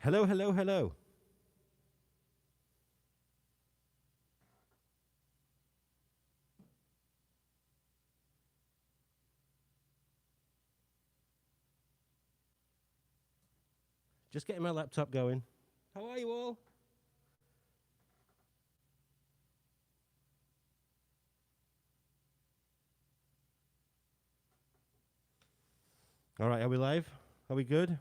Hello, hello, hello. Just getting my laptop going. How are you all? All right, are we live? Are we good?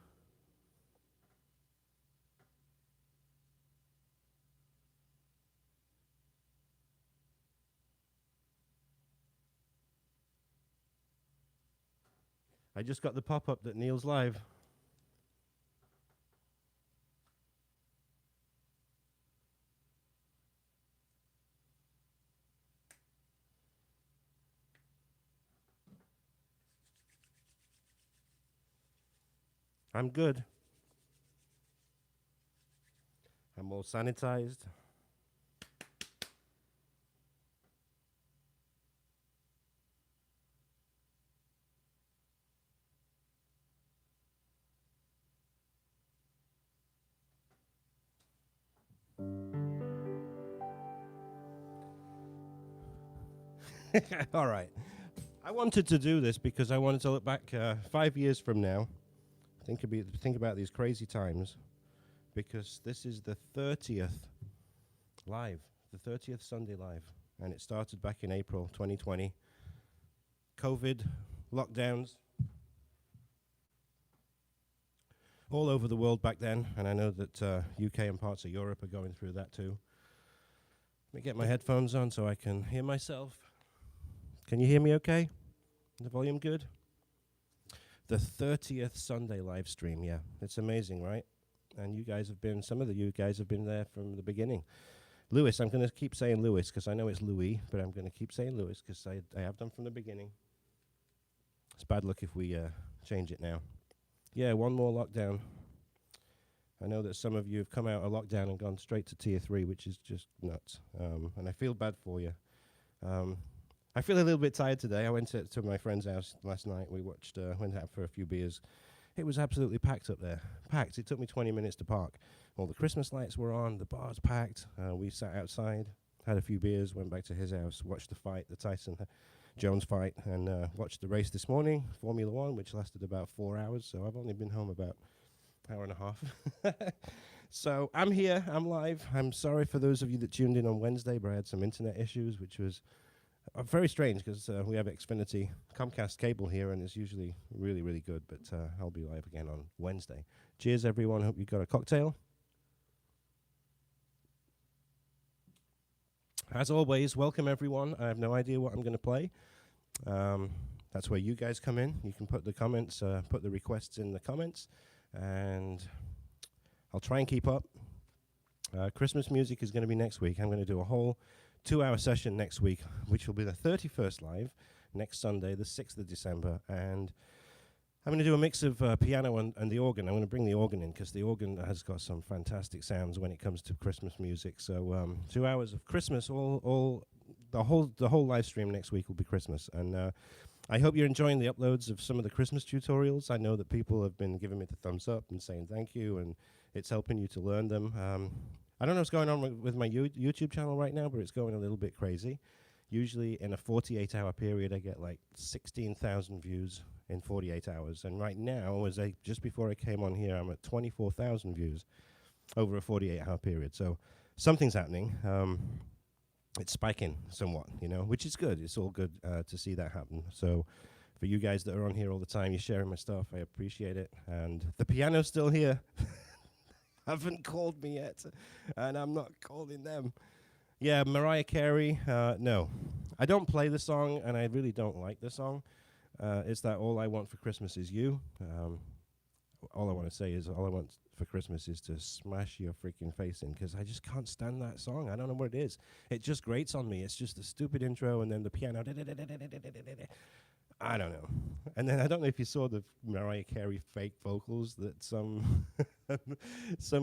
I just got the pop-up that Neil's live. I'm good. I'm all sanitized. All right. I wanted to do this because I wanted to look back 5 years from now. Think about these crazy times, because this is the 30th live, the 30th Sunday live, and it started back in April 2020. COVID, lockdowns, all over the world back then, and I know that UK and parts of Europe are going through that too. Let me get my headphones on so I can hear myself. Can you hear me okay? The volume good? The 30th Sunday live stream, yeah. It's amazing, right? And some of you guys have been there from the beginning. Lewis, I'm going to keep saying Lewis because I know it's Louis, but I'm going to keep saying Lewis because I have done from the beginning. It's bad luck if we change it now. Yeah, one more lockdown. I know that some of you have come out of lockdown and gone straight to tier 3, which is just nuts. And I feel bad for you. I feel a little bit tired today. I went to my friend's house last night. We went out for a few beers. It was absolutely packed up there. Packed. It took me 20 minutes to park. All the Christmas lights were on. The bar's packed. We sat outside, had a few beers, went back to his house, watched the fight, the Tyson Jones fight, and watched the race this morning, Formula One, which lasted about 4 hours. So I've only been home about an hour and a half. So I'm here. I'm live. I'm sorry for those of you that tuned in on Wednesday, but I had some internet issues, which was very strange because we have Xfinity Comcast cable here, and it's usually really, really good. But I'll be live again on Wednesday. Cheers, everyone. Hope you got a cocktail. As always, welcome, everyone. I have no idea what I'm going to play. That's where you guys come in. You can put the requests in the comments, and I'll try and keep up. Christmas music is going to be next week. I'm going to do a whole 2-hour session next week, which will be the 31st live, next Sunday, the 6th of December. And I'm going to do a mix of piano and the organ. I'm going to bring the organ in because the organ has got some fantastic sounds when it comes to Christmas music. So 2 hours of Christmas, the whole live stream next week will be Christmas. And I hope you're enjoying the uploads of some of the Christmas tutorials. I know that people have been giving me the thumbs up and saying thank you, and it's helping you to learn them. I don't know what's going on with my YouTube channel right now, but it's going a little bit crazy. Usually in a 48-hour period, I get like 16,000 views in 48 hours. And right now, just before I came on here, I'm at 24,000 views over a 48-hour period. So something's happening. It's spiking somewhat, which is good. It's all good to see that happen. So for you guys that are on here all the time, you're sharing my stuff. I appreciate it. And the piano's still here. Haven't called me yet, and I'm not calling them. Yeah, Mariah Carey, no. I don't play the song, and I really don't like the song. It's that All I Want for Christmas Is You. All I want to say is all I want for Christmas is to smash your freaking face in, because I just can't stand that song. I don't know what it is. It just grates on me. It's just the stupid intro, and then the piano. I don't know. And then I don't know if you saw the Mariah Carey fake vocals that some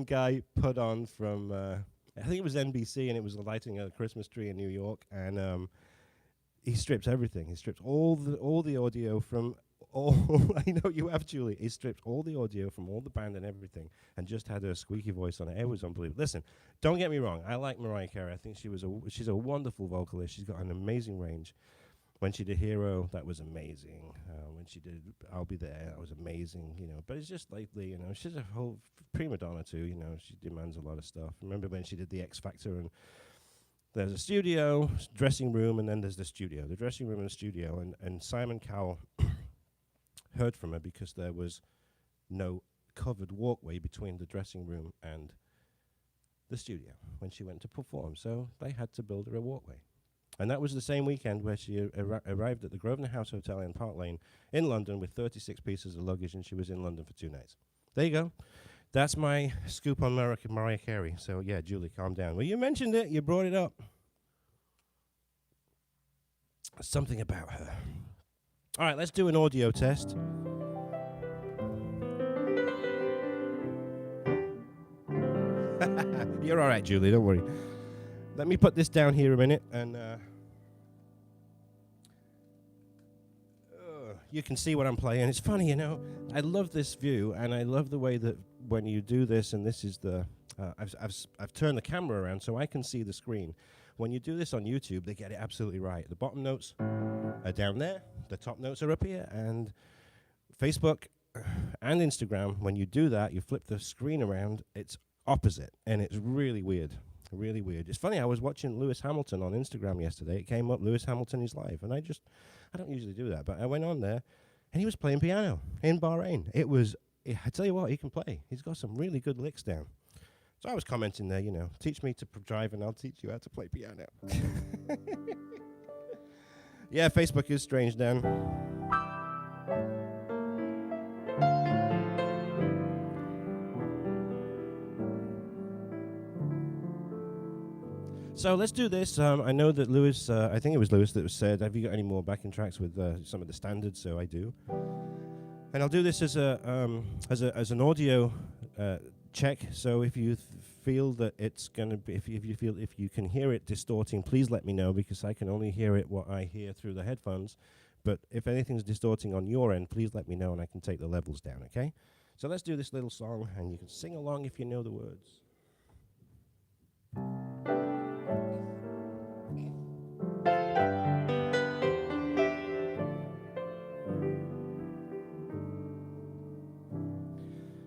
guy put on from, I think it was NBC, and it was lighting a Christmas tree in New York, and he stripped everything. He stripped all the audio from all, I know you have, Julie. He stripped all the audio from all the band and everything and just had her squeaky voice on it. It was unbelievable. Listen, don't get me wrong. I like Mariah Carey. I think she's a wonderful vocalist. She's got an amazing range. When she did Hero, that was amazing. When she did I'll Be There, that was amazing, you know. But it's just lately, you know, she's a whole prima donna too, you know. She demands a lot of stuff. Remember when she did the X Factor, and there's a studio, dressing room, and then there's the studio. The dressing room and the studio, and Simon Cowell heard from her because there was no covered walkway between the dressing room and the studio when she went to perform. So they had to build her a walkway. And that was the same weekend where she arrived at the Grosvenor House Hotel in Park Lane in London with 36 pieces of luggage, and she was in London for 2 nights. There you go. That's my scoop on Mariah Carey. So, yeah, Julie, calm down. Well, you mentioned it. You brought it up. Something about her. All right, let's do an audio test. You're all right, Julie. Don't worry. Let me put this down here a minute, and you can see what I'm playing. It's funny, you know. I love this view, and I love the way that when you do this, and this is the I've turned the camera around so I can see the screen. When you do this on YouTube, they get it absolutely right. The bottom notes are down there. The top notes are up here. And Facebook and Instagram, when you do that, you flip the screen around, it's opposite, and it's really weird. Really weird. It's funny, I was watching Lewis Hamilton on Instagram yesterday. It came up, Lewis Hamilton is live. And I don't usually do that, but I went on there, and he was playing piano in Bahrain. I tell you what, he can play. He's got some really good licks down. So I was commenting there, you know, teach me to drive and I'll teach you how to play piano. Yeah, Facebook is strange, Dan. So let's do this. I know that Lewis, I think it was Lewis that said, have you got any more backing tracks with some of the standards? So I do. And I'll do this as an audio check. So if you feel that it's going to be, if you can hear it distorting, please let me know, because I can only hear it what I hear through the headphones. But if anything's distorting on your end, please let me know and I can take the levels down, okay? So let's do this little song, and you can sing along if you know the words.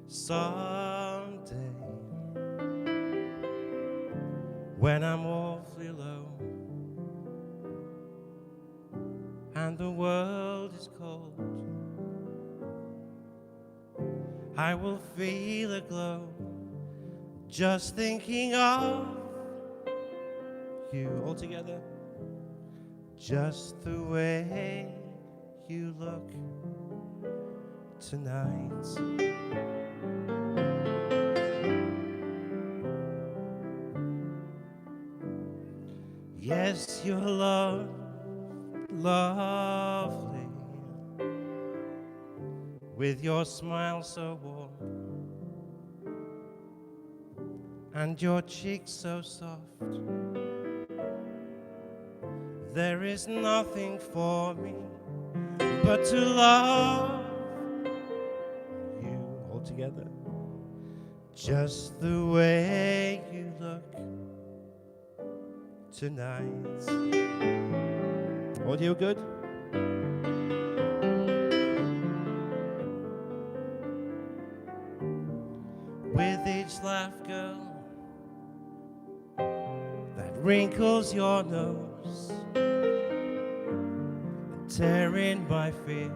Someday, when I'm awfully low and the world is cold, I will feel a glow just thinking of you. All together. Just the way you look tonight. Yes, you're lovely, with your smile so warm and your cheeks so soft. There is nothing for me but to love you. All together. Just the way you look tonight. Audio good? With each laugh, girl, that wrinkles your nose, and tearing my fear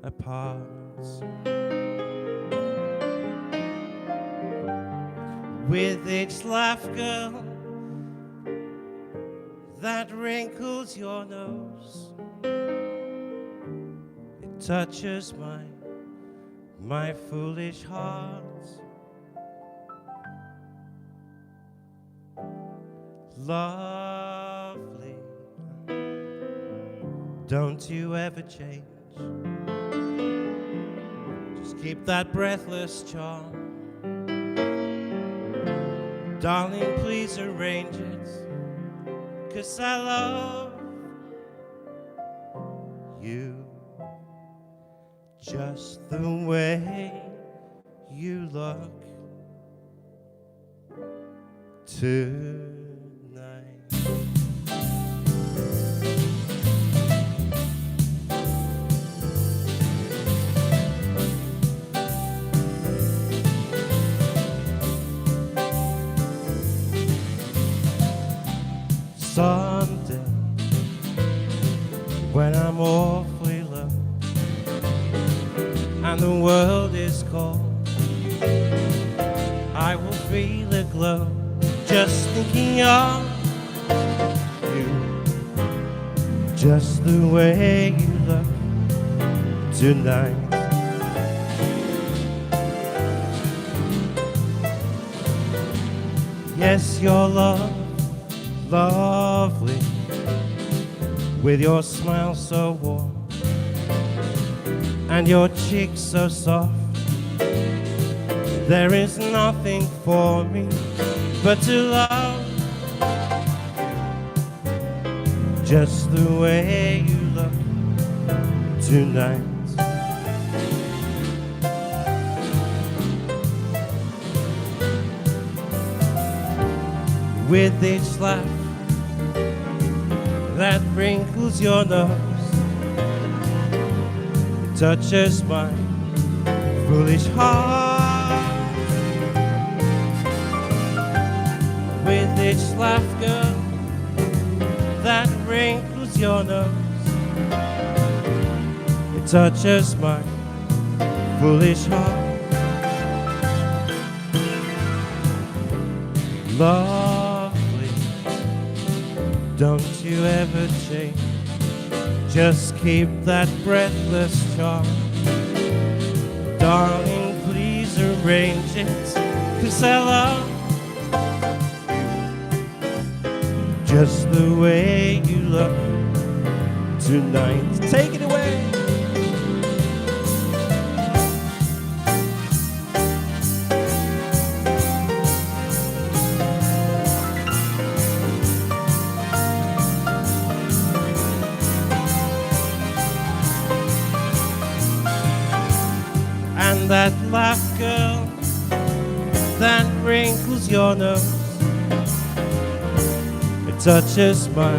apart. With each laugh, girl, that wrinkles your nose, it touches my foolish heart. Lovely, don't you ever change. Just keep that breathless charm. Darling, please arrange it, 'cause I love you. just the way you look tonight. Someday, when I'm awfully low and the world is cold, I will feel a glow just thinking of you, just the way you look tonight. Yes, your love, lovely, with your smile so warm and your cheeks so soft. There is nothing for me but to love just the way you look tonight. With each laugh that wrinkles your nose, it touches my foolish heart. With each laugh, girl, that wrinkles your nose, it touches my foolish heart. Lovely, don't you ever change, just keep that breathless charm. Darling, please arrange it, 'cause I love just the way you look tonight. Take it away. And that laugh, girl, that wrinkles your nose, it touches my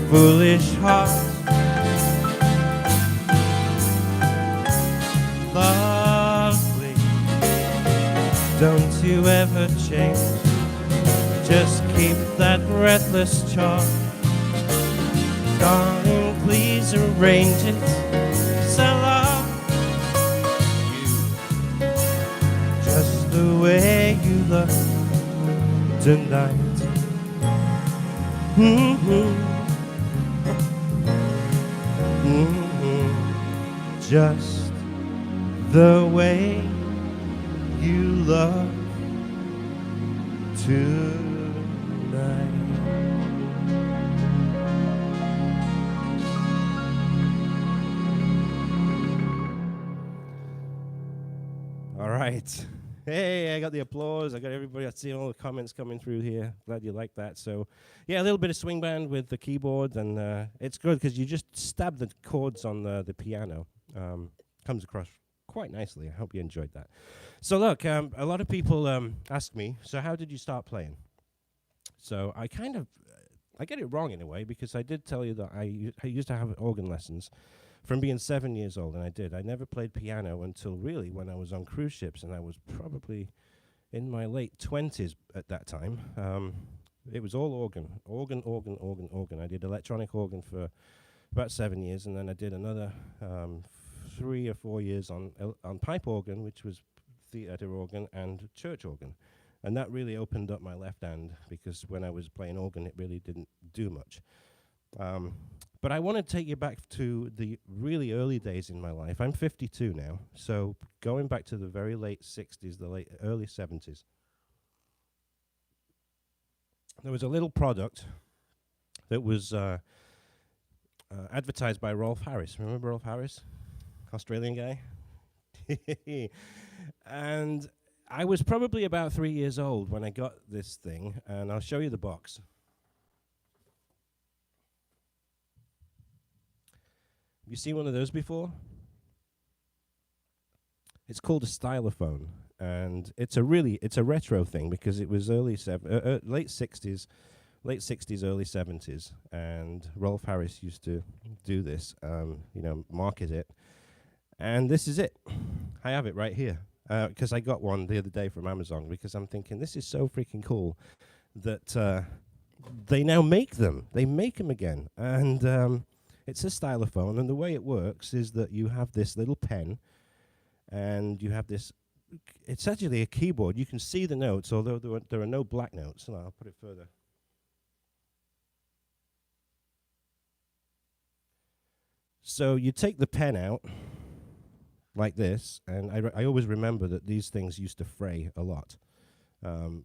foolish heart. Lovely, don't you ever change, just keep that breathless charm. Darling, please arrange it, 'cause I love the way you look tonight. Just the way you look tonight. All right. Hey, I got the applause. I got everybody. I see all the comments coming through here. Glad you like that. So, yeah, a little bit of swing band with the keyboard, and it's good because you just stab the chords on the piano. Comes across quite nicely. I hope you enjoyed that. So, look, a lot of people ask me, so how did you start playing? So I get it wrong in a way, because I did tell you that I used to have organ lessons from being 7 years old, and I did. I never played piano until really when I was on cruise ships, and I was probably in my late 20s at that time. It was all organ. I did electronic organ for about 7 years, and then I did another 3 or 4 years on pipe organ, which was theater organ and church organ. And that really opened up my left hand, because when I was playing organ, it really didn't do much. But I want to take you back to the really early days in my life. I'm 52 now, so going back to the very late 60s, early 70s. There was a little product that was advertised by Rolf Harris. Remember Rolf Harris? Australian guy? And I was probably about 3 years old when I got this thing, and I'll show you the box. You seen one of those before? It's called a Stylophone, and it's a retro thing because it was late 60s, early 70s, and Rolf Harris used to do this, market it. And this is it. I have it right here because I got one the other day from Amazon because I'm thinking this is so freaking cool that they now make them. They make them again, and it's a Stylophone, and the way it works is that you have this little pen, and you have this. It's actually a keyboard. You can see the notes, although there are no black notes. And I'll put it further. So you take the pen out like this, and I always remember that these things used to fray a lot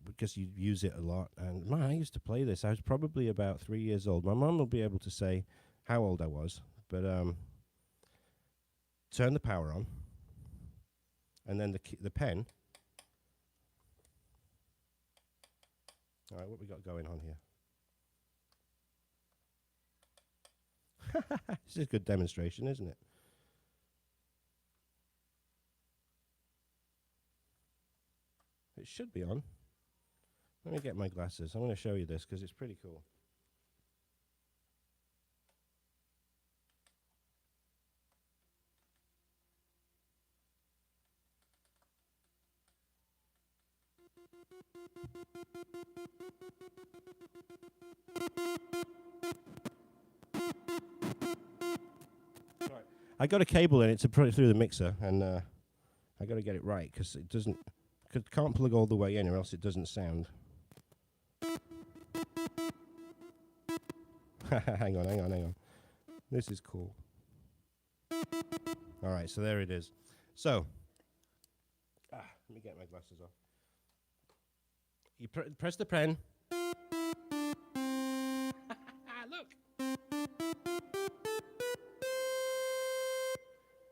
because you use it a lot. And man, I used to play this. I was probably about 3 years old. My mom will be able to say how old I was, but turn the power on, and then the pen. All right, what we got going on here? This is a good demonstration, isn't it? It should be on. Let me get my glasses. I'm going to show you this because it's pretty cool. Right. I got a cable in it to put it through the mixer, and I got to get it right because it doesn't. Can't plug all the way in, or else it doesn't sound. hang on. This is cool. All right, so there it is. So, let me get my glasses off. You press the pen. Look.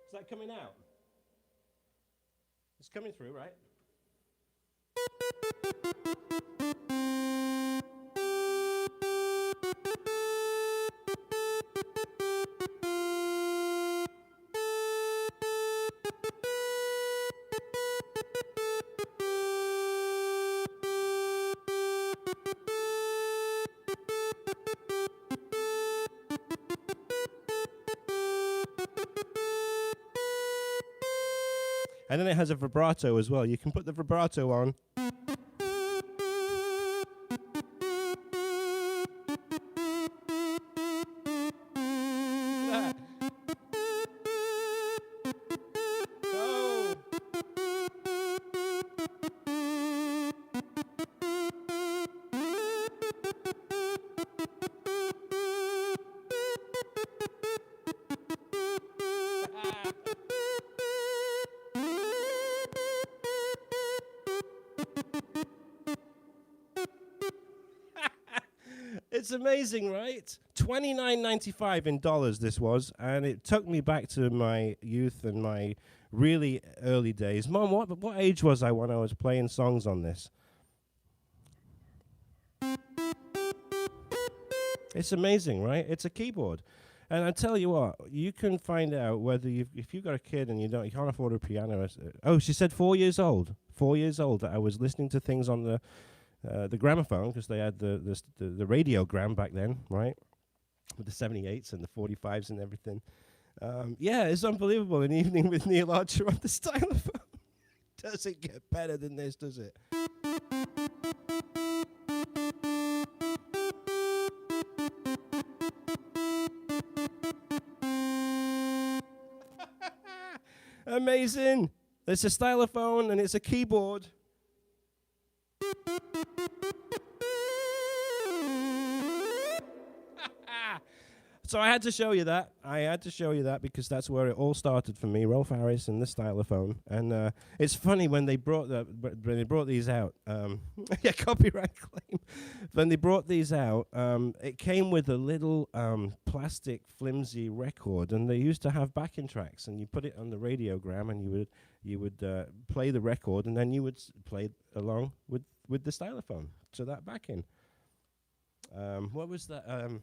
Is that coming out? It's coming through, right? And then it has a vibrato as well. You can put the vibrato on. Oh. It's amazing, right? $29.95 in dollars this was, and it took me back to my youth and my really early days. Mom, what age was I when I was playing songs on this? It's amazing, right? It's a keyboard. And I tell you what, you can find out whether if you've got a kid and you can't afford a piano. Oh, she said 4 years old. 4 years old. I was listening to things on the gramophone because they had the radiogram back then, right? With the 78s and the 45s and everything. Yeah, it's unbelievable. An evening with Neil Archer on the Stylophone. Doesn't get better than this, does it? Amazing. It's a Stylophone and it's a keyboard. So I had to show you that. Because that's where it all started for me, Rolf Harris and the Stylophone. And it's funny when they brought these out. Yeah, copyright claim. When they brought these out, it came with a little plastic flimsy record, and they used to have backing tracks, and you put it on the radiogram, and you would play the record, and then you would play along with the Stylophone to that backing. What was that?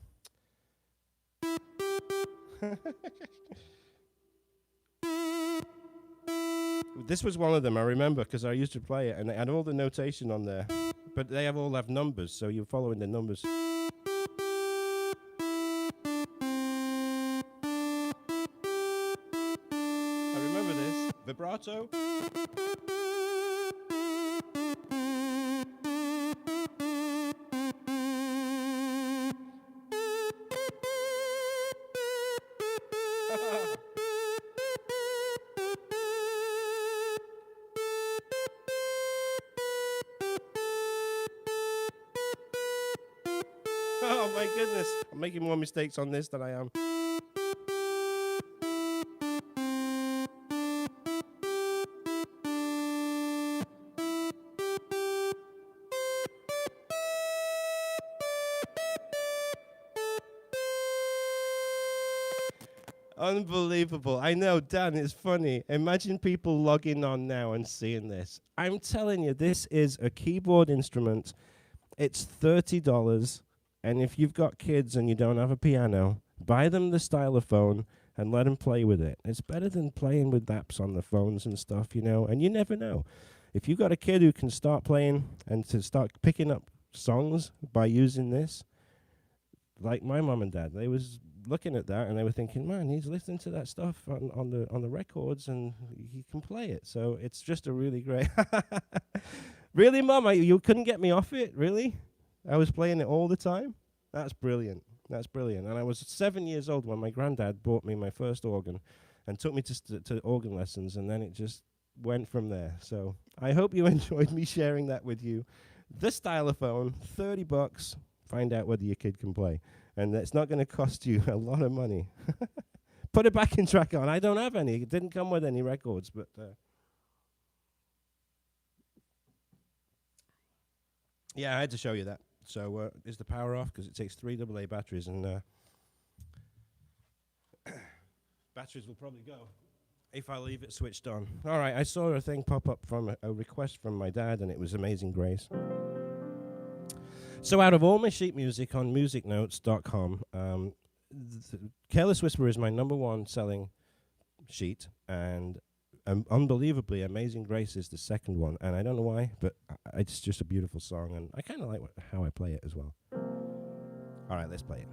This was one of them, I remember, because I used to play it, and it had all the notation on there. But they all have numbers, so you're following the numbers. I remember this. Vibrato. Oh my goodness, I'm making more mistakes on this than I am. Unbelievable. I know, Dan, it's funny. Imagine people logging on now and seeing this. I'm telling you, this is a keyboard instrument. It's $30. And if you've got kids and you don't have a piano, buy them the Stylophone and let them play with it. It's better than playing with apps on the phones and stuff, you know. And you never know. If you've got a kid who can start playing and to start picking up songs by using this, like my mom and dad, they was looking at that and they were thinking, man, he's listening to that stuff on the records and he can play it. So it's just a really great. Really, Mom? You couldn't get me off it? Really? I was playing it all the time? That's brilliant. That's brilliant. And I was 7 years old when my granddad bought me my first organ and took me to organ lessons, and then it just went from there. So I hope you enjoyed me sharing that with you. The Stylophone, $30. Find out whether your kid can play. And it's not going to cost you a lot of money. Put a backing track on. I don't have any. It didn't come with any records, but... yeah, I had to show you that. So is the power off? Because it takes 3 AA batteries, and batteries will probably go if I leave it switched on. All right, I saw a thing pop up from a request from my dad, and it was Amazing Grace. So out of all my sheet music on Musicnotes.com, Careless Whisper is my #1 selling sheet, and unbelievably, Amazing Grace is the second one, and I don't know why, but it's just a beautiful song, and I kind of like how I play it as well. All right, let's play it.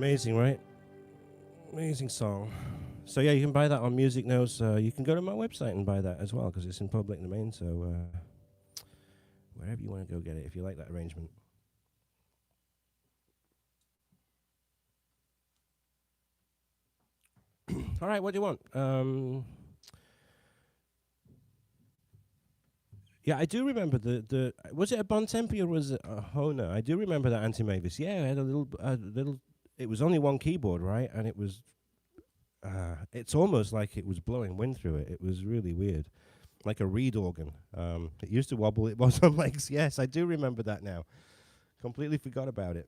Amazing, right? Amazing song. So yeah, you can buy that on Musicnotes. You can go to my website and buy that as well because it's in public domain. So wherever you want to go get it, if you like that arrangement. All right, what do you want? Yeah, I do remember the was it a Bon Tempi or was it a Hohner? I do remember that Anti-Mavis. Yeah, it had a little. It was only one keyboard, right? And it was. It's almost like it was blowing wind through it. It was really weird, like a reed organ. It used to wobble. It was on legs. Yes, I do remember that now. Completely forgot about it.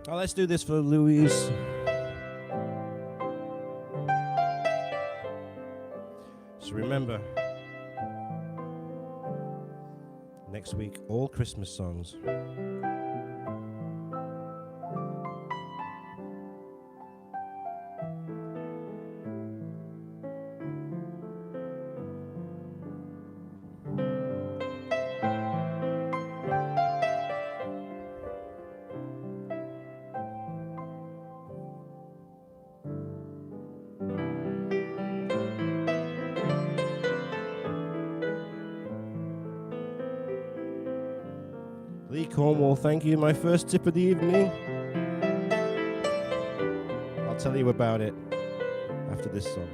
Oh, let's do this for Louise. So remember, next week, all Christmas songs. Lee Cornwall, thank you. My first tip of the evening. I'll tell you about it after this song.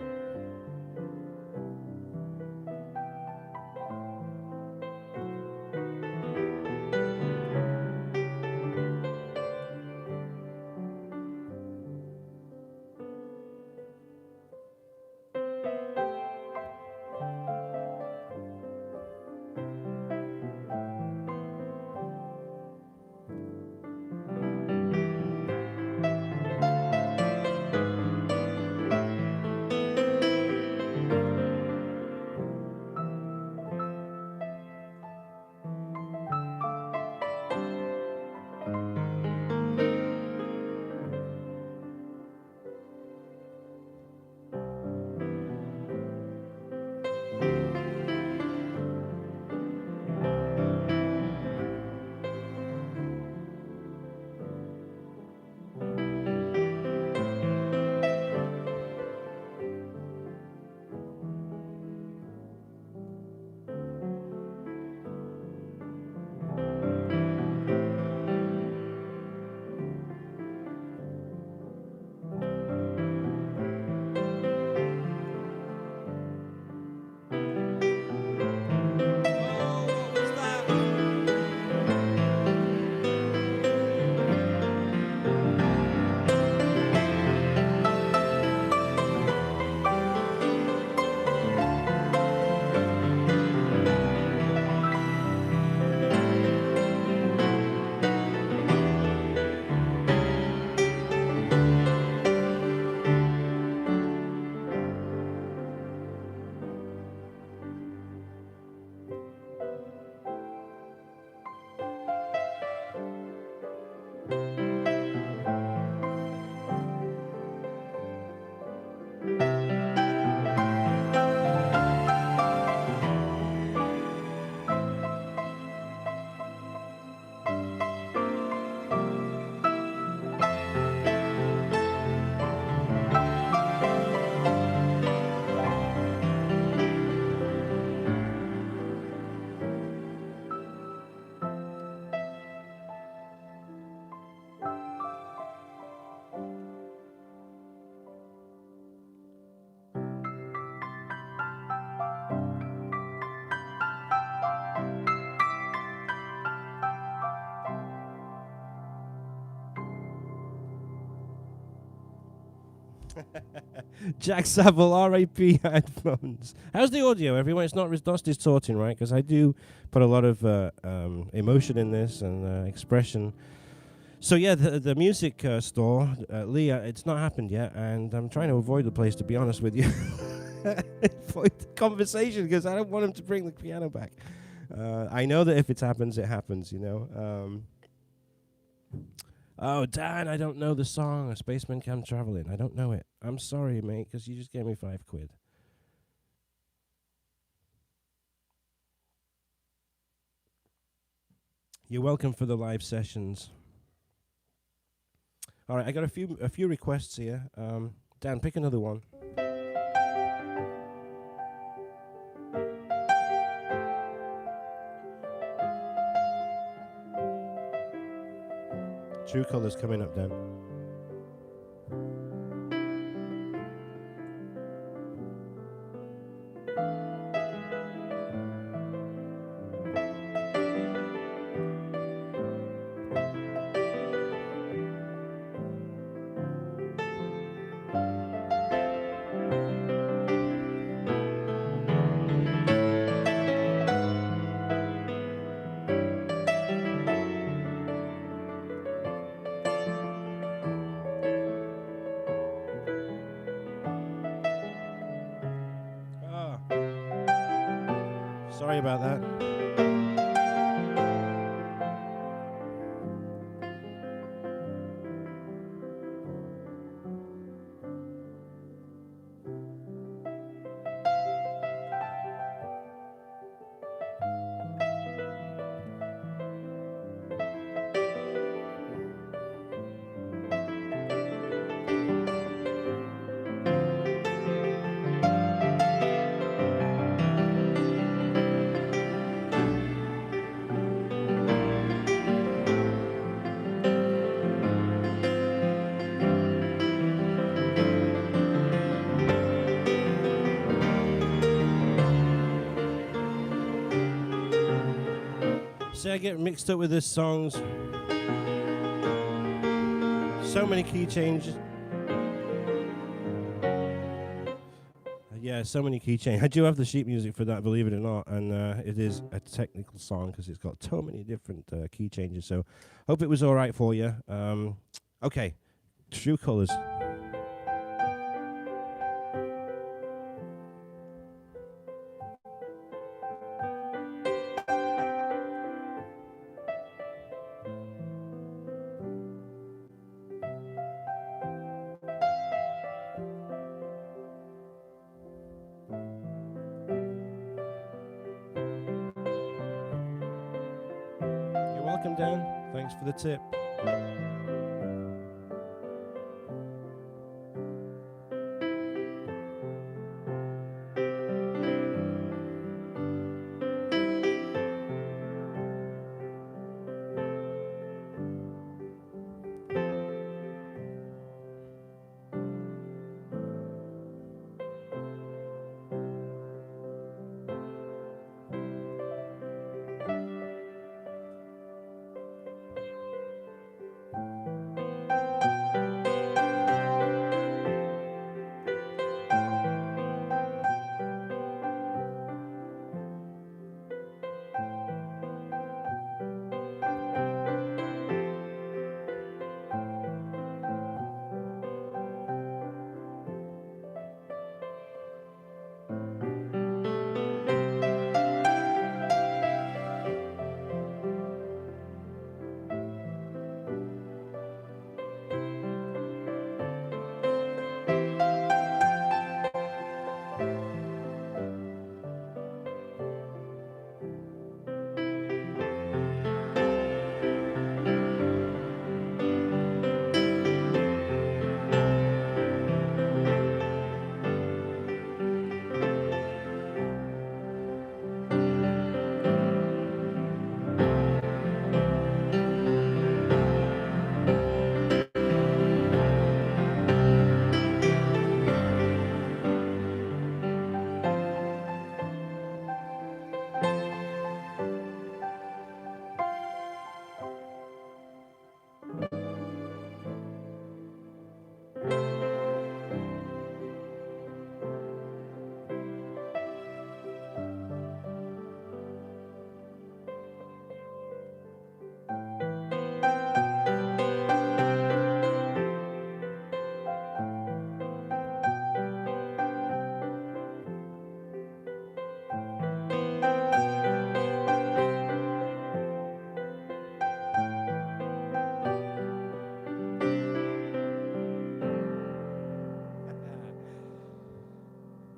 Jack Saville, R.I.P. headphones. How's the audio, everyone? It's not distorting, right? Because I do put a lot of emotion in this and expression. So yeah, the music store, Leah, it's not happened yet, and I'm trying to avoid the place, to be honest with you. Avoid the conversation, because I don't want him to bring the piano back. I know that if it happens, you know. Oh, Dan, I don't know the song, A Spaceman Come Traveling. I don't know it. I'm sorry, mate, because you just gave me £5. You're welcome for the live sessions. All right, I got a few requests here. Dan, pick another one. True Colors coming up, Dan. Sorry about that. See, I get mixed up with this songs. So many key changes. Yeah, so many key changes. I do have the sheet music for that, believe it or not, and it is a technical song because it's got so many different key changes. So, hope it was all right for you. Okay, True Colors. Welcome, Dan. Thanks for the tip.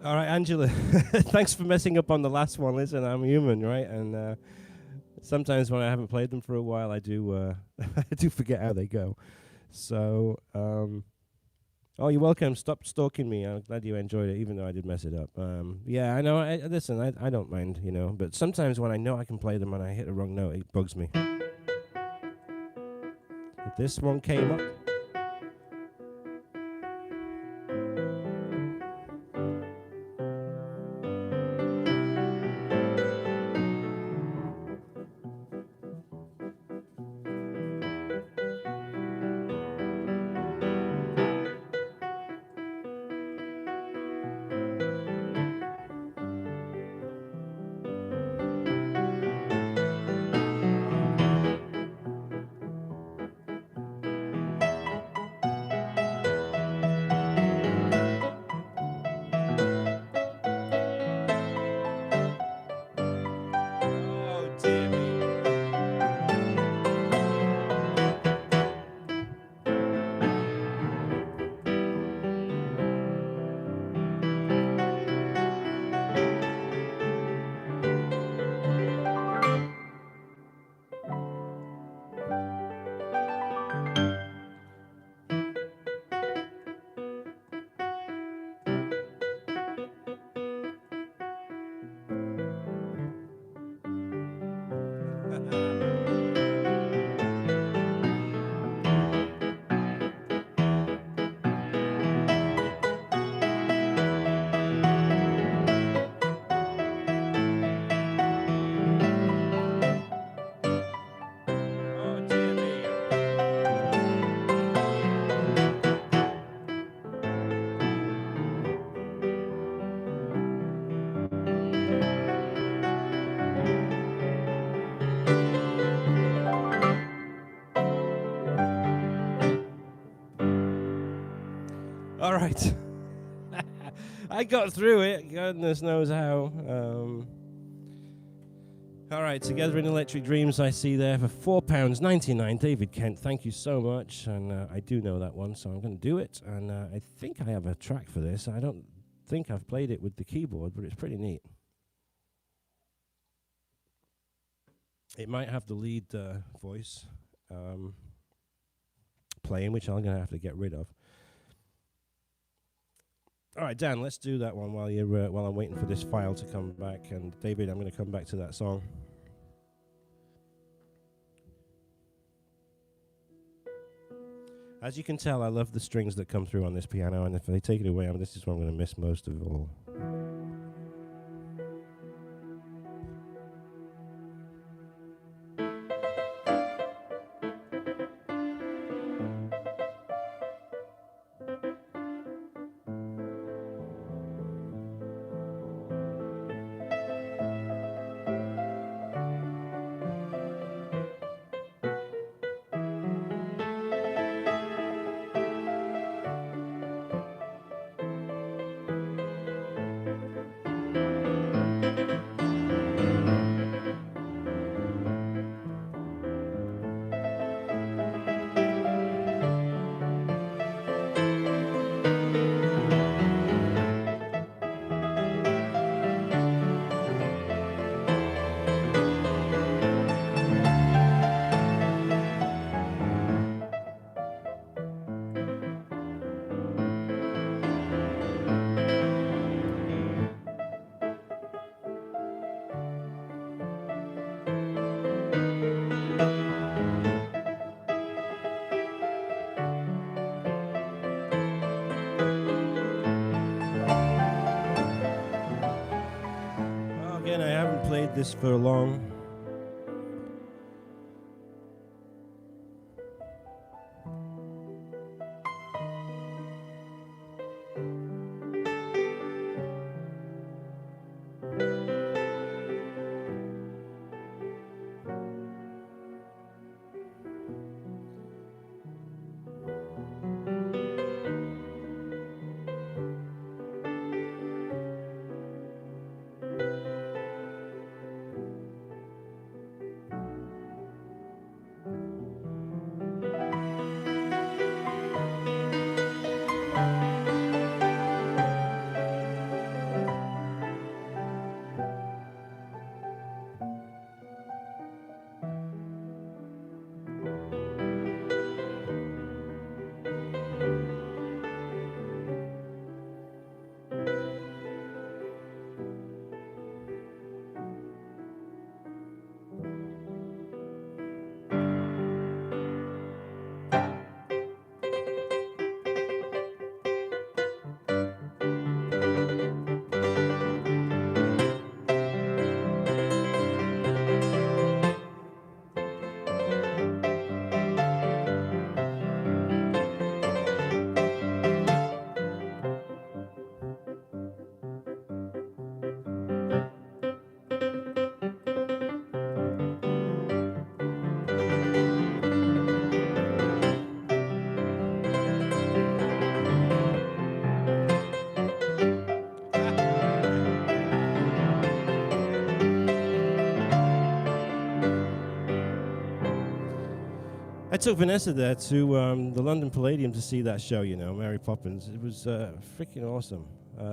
All right, Angela, thanks for messing up on the last one. Listen, I'm human, right? And sometimes when I haven't played them for a while, I do I do forget how they go. So, oh, you're welcome. Stop stalking me. I'm glad you enjoyed it, even though I did mess it up. Yeah, I know. Listen, I don't mind, you know. But sometimes when I know I can play them and I hit the wrong note, it bugs me. If this one came up. All right. I got through it. Goodness knows how. All right, Together in Electric Dreams I see there for £4.99. David Kent, thank you so much. And I do know that one, so I'm going to do it. And I think I have a track for this. I don't think I've played it with the keyboard, but it's pretty neat. It might have the lead voice playing, which I'm going to have to get rid of. All right, Dan, let's do that one while you're while I'm waiting for this file to come back. And David, I'm going to come back to that song. As you can tell, I love the strings that come through on this piano, and if they take it away, this is what I'm going to miss most of all. This for long. I took Vanessa there to the London Palladium to see that show, you know, Mary Poppins. It was freaking awesome.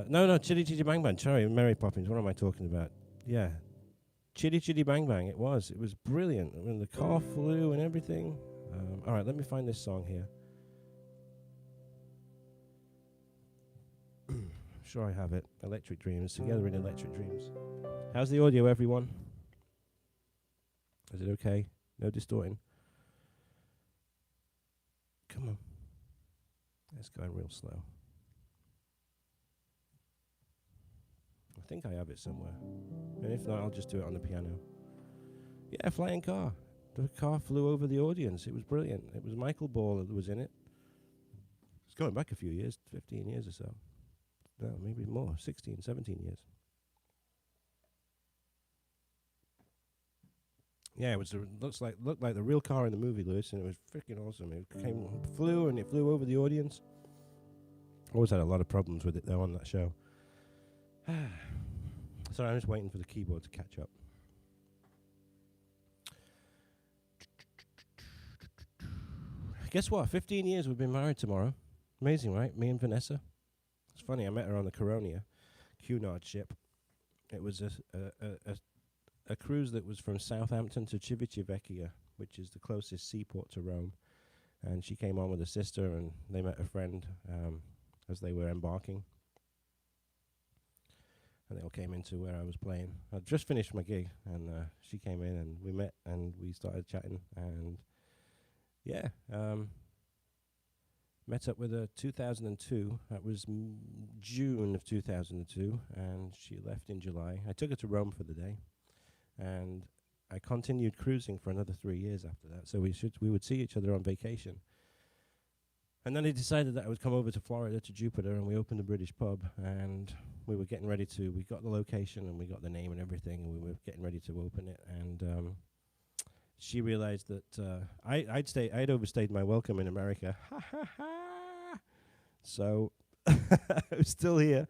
No, Chitty Chitty Bang Bang. Sorry, Mary Poppins. What am I talking about? Yeah. Chitty Chitty Bang Bang. It was brilliant. When the car flew and everything. All right, let me find this song here. I'm sure I have it. Electric Dreams. Together in Electric Dreams. How's the audio, everyone? Is it okay? No distorting? Come on. It's going real slow. I think I have it somewhere. And if not, I'll just do it on the piano. Yeah, flying car. The car flew over the audience. It was brilliant. It was Michael Ball that was in it. It's going back a few years, 15 years or so. No, maybe more, 16, 17 years. Yeah, it was looked like the real car in the movie, Lewis, and it was freaking awesome. It flew over the audience. Always had a lot of problems with it though on that show. Sorry, I'm just waiting for the keyboard to catch up. Guess what? 15 years we've been married tomorrow. Amazing, right? Me and Vanessa. It's funny, I met her on the Coronia Cunard ship. It was a cruise that was from Southampton to Civitavecchia, which is the closest seaport to Rome. And she came on with her sister, and they met a friend as they were embarking. And they all came into where I was playing. I'd just finished my gig, and she came in, and we met, and we started chatting. And yeah, met up with her 2002. That was June of 2002, and she left in July. I took her to Rome for the day. And I continued cruising for another 3 years after that. So we would see each other on vacation. And then I decided that I would come over to Florida, to Jupiter, and we opened a British pub. And we were getting ready to, we got the location and we got the name and everything, and we were getting ready to open it. And she realized that I'd overstayed my welcome in America. So I was still here.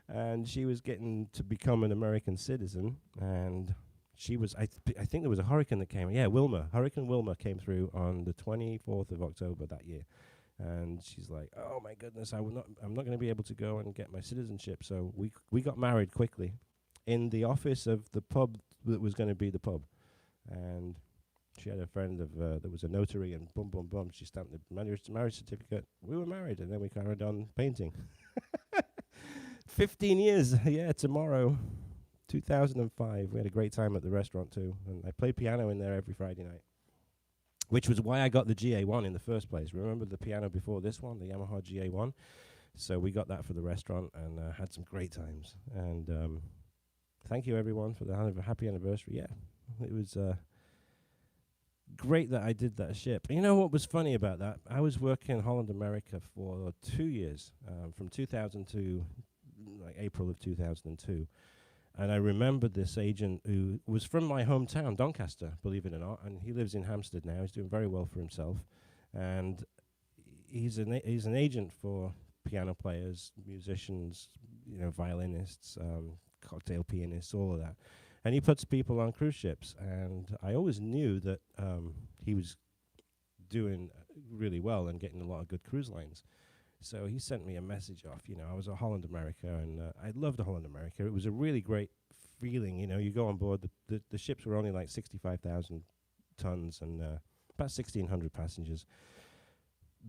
And she was getting to become an American citizen. And she was, I think there was a hurricane that came. Yeah, Hurricane Wilma came through on the 24th of October that year. And she's like, oh my goodness, I'm not going to be able to go and get my citizenship. So we got married quickly in the office of the pub that was going to be the pub. And she had a friend that was a notary, and boom, boom, boom, she stamped the marriage certificate. We were married, and then we carried on painting. 15 years, yeah, tomorrow. 2005. We had a great time at the restaurant too, and I played piano in there every Friday night, which was why I got the GA1 in the first place. Remember the piano before this one, the Yamaha GA1? So we got that for the restaurant and had some great times. And thank you everyone for the happy anniversary. Yeah, it was great that I did that ship. You know what was funny about that? I was working in Holland America for 2 years, from 2000 to like April of 2002. And I remember this agent who was from my hometown, Doncaster, believe it or not, and he lives in Hampstead now. He's doing very well for himself. And he's an agent for piano players, musicians, you know, violinists, cocktail pianists, all of that. And he puts people on cruise ships. And I always knew that he was doing really well and getting a lot of good cruise lines. So he sent me a message off, you know, I was at Holland America, and I loved Holland America. It was a really great feeling, you know, you go on board, the ships were only like 65,000 tons and about 1,600 passengers.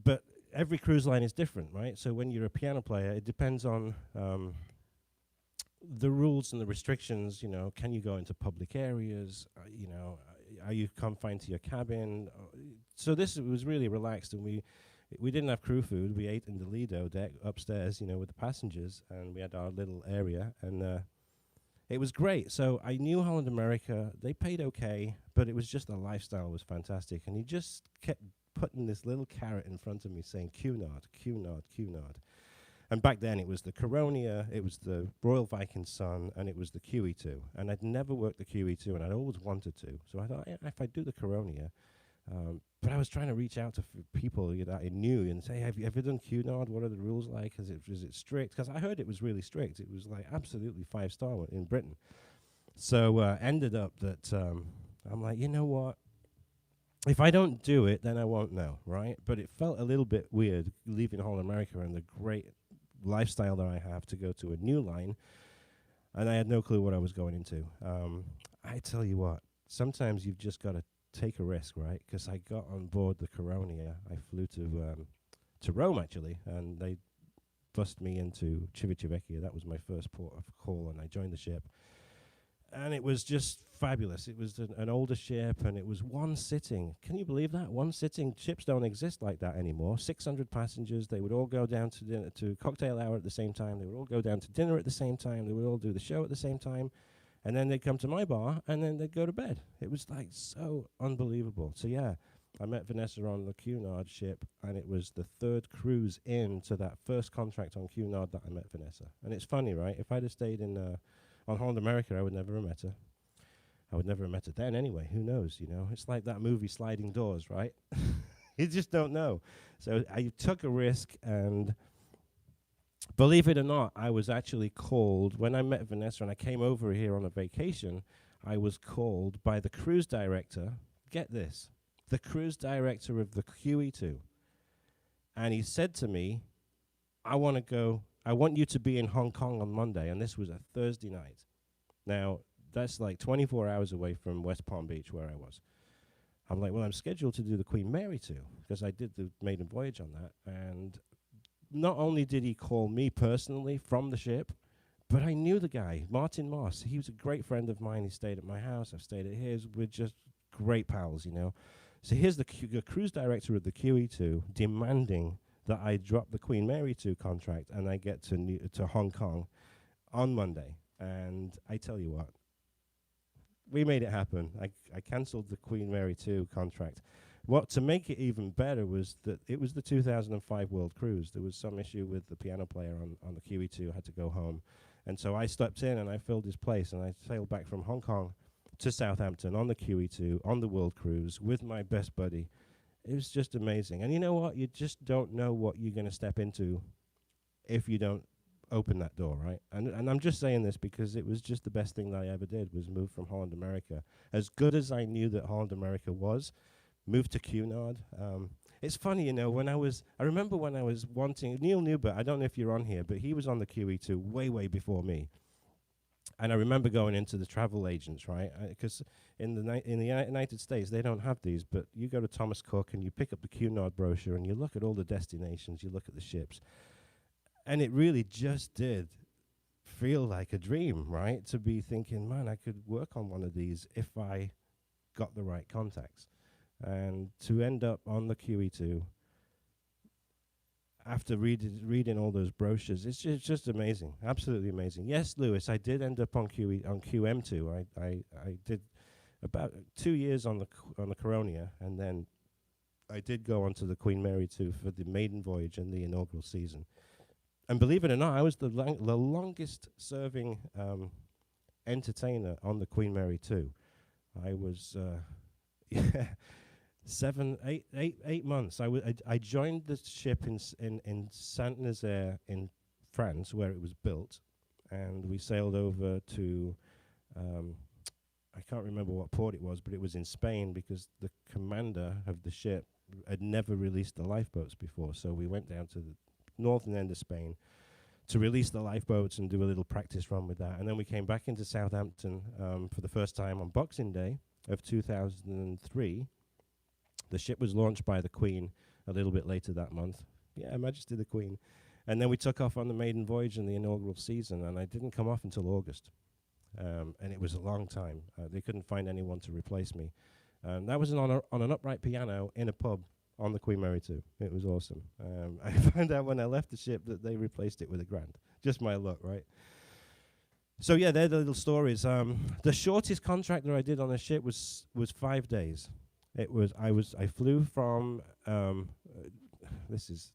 But every cruise line is different, right? So when you're a piano player, it depends on the rules and the restrictions, you know, can you go into public areas, you know, are you confined to your cabin? So this was really relaxed, and we didn't have crew food. We ate in the Lido deck upstairs, you know, with the passengers, and we had our little area, and it was great. So I knew Holland America. They paid okay, but it was just the lifestyle was fantastic. And he just kept putting this little carrot in front of me saying, Cunard, Cunard, Cunard. And back then it was the Coronia, it was the Royal Viking Sun, and it was the QE2. And I'd never worked the QE2, and I'd always wanted to. So I thought, if I do the Coronia, but I was trying to reach out to people that I knew and say, have you ever done Cunard? What are the rules like? Is it strict? Because I heard it was really strict. It was like absolutely 5-star in Britain. So ended up that I'm like, you know what? if I don't do it, then I won't know, right? But it felt a little bit weird leaving Holland America and the great lifestyle that I have to go to a new line, and I had no clue what I was going into. I tell you what, sometimes you've just got to take a risk, right? Because I got on board the Coronia. I flew to Rome, actually, and they bussed me into Civitavecchia. That was my first port of call, and I joined the ship. And it was just fabulous. It was an older ship, and it was one sitting. Can you believe that? One sitting. Ships don't exist like that anymore. 600 passengers. They would all go down to dinner, to cocktail hour at the same time. They would all go down to dinner at the same time. They would all do the show at the same time. And then they'd come to my bar, and then they'd go to bed. It was like so unbelievable. So yeah, I met Vanessa on the Cunard ship, and it was the third cruise into that first contract on Cunard that I met Vanessa. And it's funny, right? If I'd have stayed on Holland America, I would never have met her. I would never have met her then anyway. Who knows, you know? It's like that movie Sliding Doors, right? You just don't know. So I took a risk, and believe it or not, I was actually called, when I met Vanessa and I came over here on a vacation, I was called by the cruise director, get this, the cruise director of the QE2. And he said to me, I want you to be in Hong Kong on Monday, and this was a Thursday night. Now, that's like 24 hours away from West Palm Beach where I was. I'm like, well, I'm scheduled to do the Queen Mary 2, because I did the maiden voyage on that. And not only did he call me personally from the ship, but I knew the guy, Martin Moss. He was a great friend of mine. He stayed at my house. I've stayed at his. We're just great pals, you know. So here's the cruise director of the QE2 demanding that I drop the Queen Mary 2 contract and I get to Hong Kong on Monday. And I tell you what, we made it happen. I cancelled the Queen Mary 2 contract. What to make it even better was that it was the 2005 World Cruise. There was some issue with the piano player on the QE2, had to go home. And so I stepped in and I filled his place, and I sailed back from Hong Kong to Southampton on the QE2, on the World Cruise, with my best buddy. It was just amazing. And you know what? You just don't know what you're going to step into if you don't open that door, right? And I'm just saying this because it was just the best thing that I ever did, was move from Holland America. As good as I knew that Holland America was, moved to Cunard. It's funny, you know, I remember when I was wanting, Neil Newbert, I don't know if you're on here, but he was on the QE2 way, way before me. And I remember going into the travel agents, right? Because in the United States, they don't have these, but you go to Thomas Cook and you pick up the Cunard brochure and you look at all the destinations, you look at the ships. And it really just did feel like a dream, right? To be thinking, man, I could work on one of these if I got the right contacts. And to end up on the QE2, after reading all those brochures, it's just amazing, absolutely amazing. Yes, Lewis, I did end up on QM2. I did about 2 years on the Coronia, and then I did go on to the Queen Mary 2 for the maiden voyage and the inaugural season. And believe it or not, I was the longest serving entertainer on the Queen Mary 2. I was 8 months. I joined the ship in Saint-Nazaire in France, where it was built, and we sailed over to I can't remember what port it was, but it was in Spain, because the commander of the ship had never released the lifeboats before. So we went down to the northern end of Spain to release the lifeboats and do a little practice run with that. And then we came back into Southampton for the first time on Boxing Day of 2003. The ship was launched by the Queen a little bit later that month. Yeah, Her Majesty the Queen. And then we took off on the maiden voyage in the inaugural season, and I didn't come off until August. And it was a long time. They couldn't find anyone to replace me. That was on an upright piano in a pub on the Queen Mary 2. It was awesome. I found out when I left the ship that they replaced it with a grand. Just my luck, right? So yeah, they're the little stories. The shortest contract that I did on the ship was 5 days. I flew from this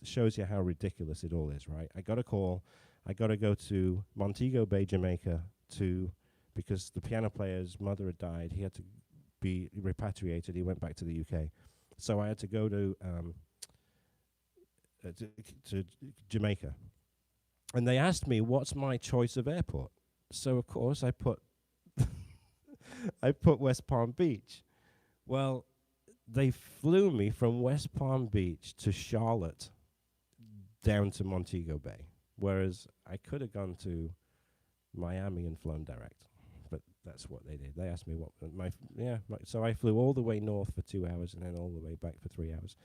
shows you how ridiculous it all is, right? I got a call. I got to go to Montego Bay, Jamaica, because the piano player's mother had died. He had to be repatriated. He went back to the UK. So I had to go to Jamaica. And they asked me, what's my choice of airport? So, of course, I put West Palm Beach. Well, they flew me from West Palm Beach to Charlotte down to Montego Bay, whereas I could have gone to Miami and flown direct. But that's what they did. They asked me what so I flew all the way north for 2 hours and then all the way back for 3 hours.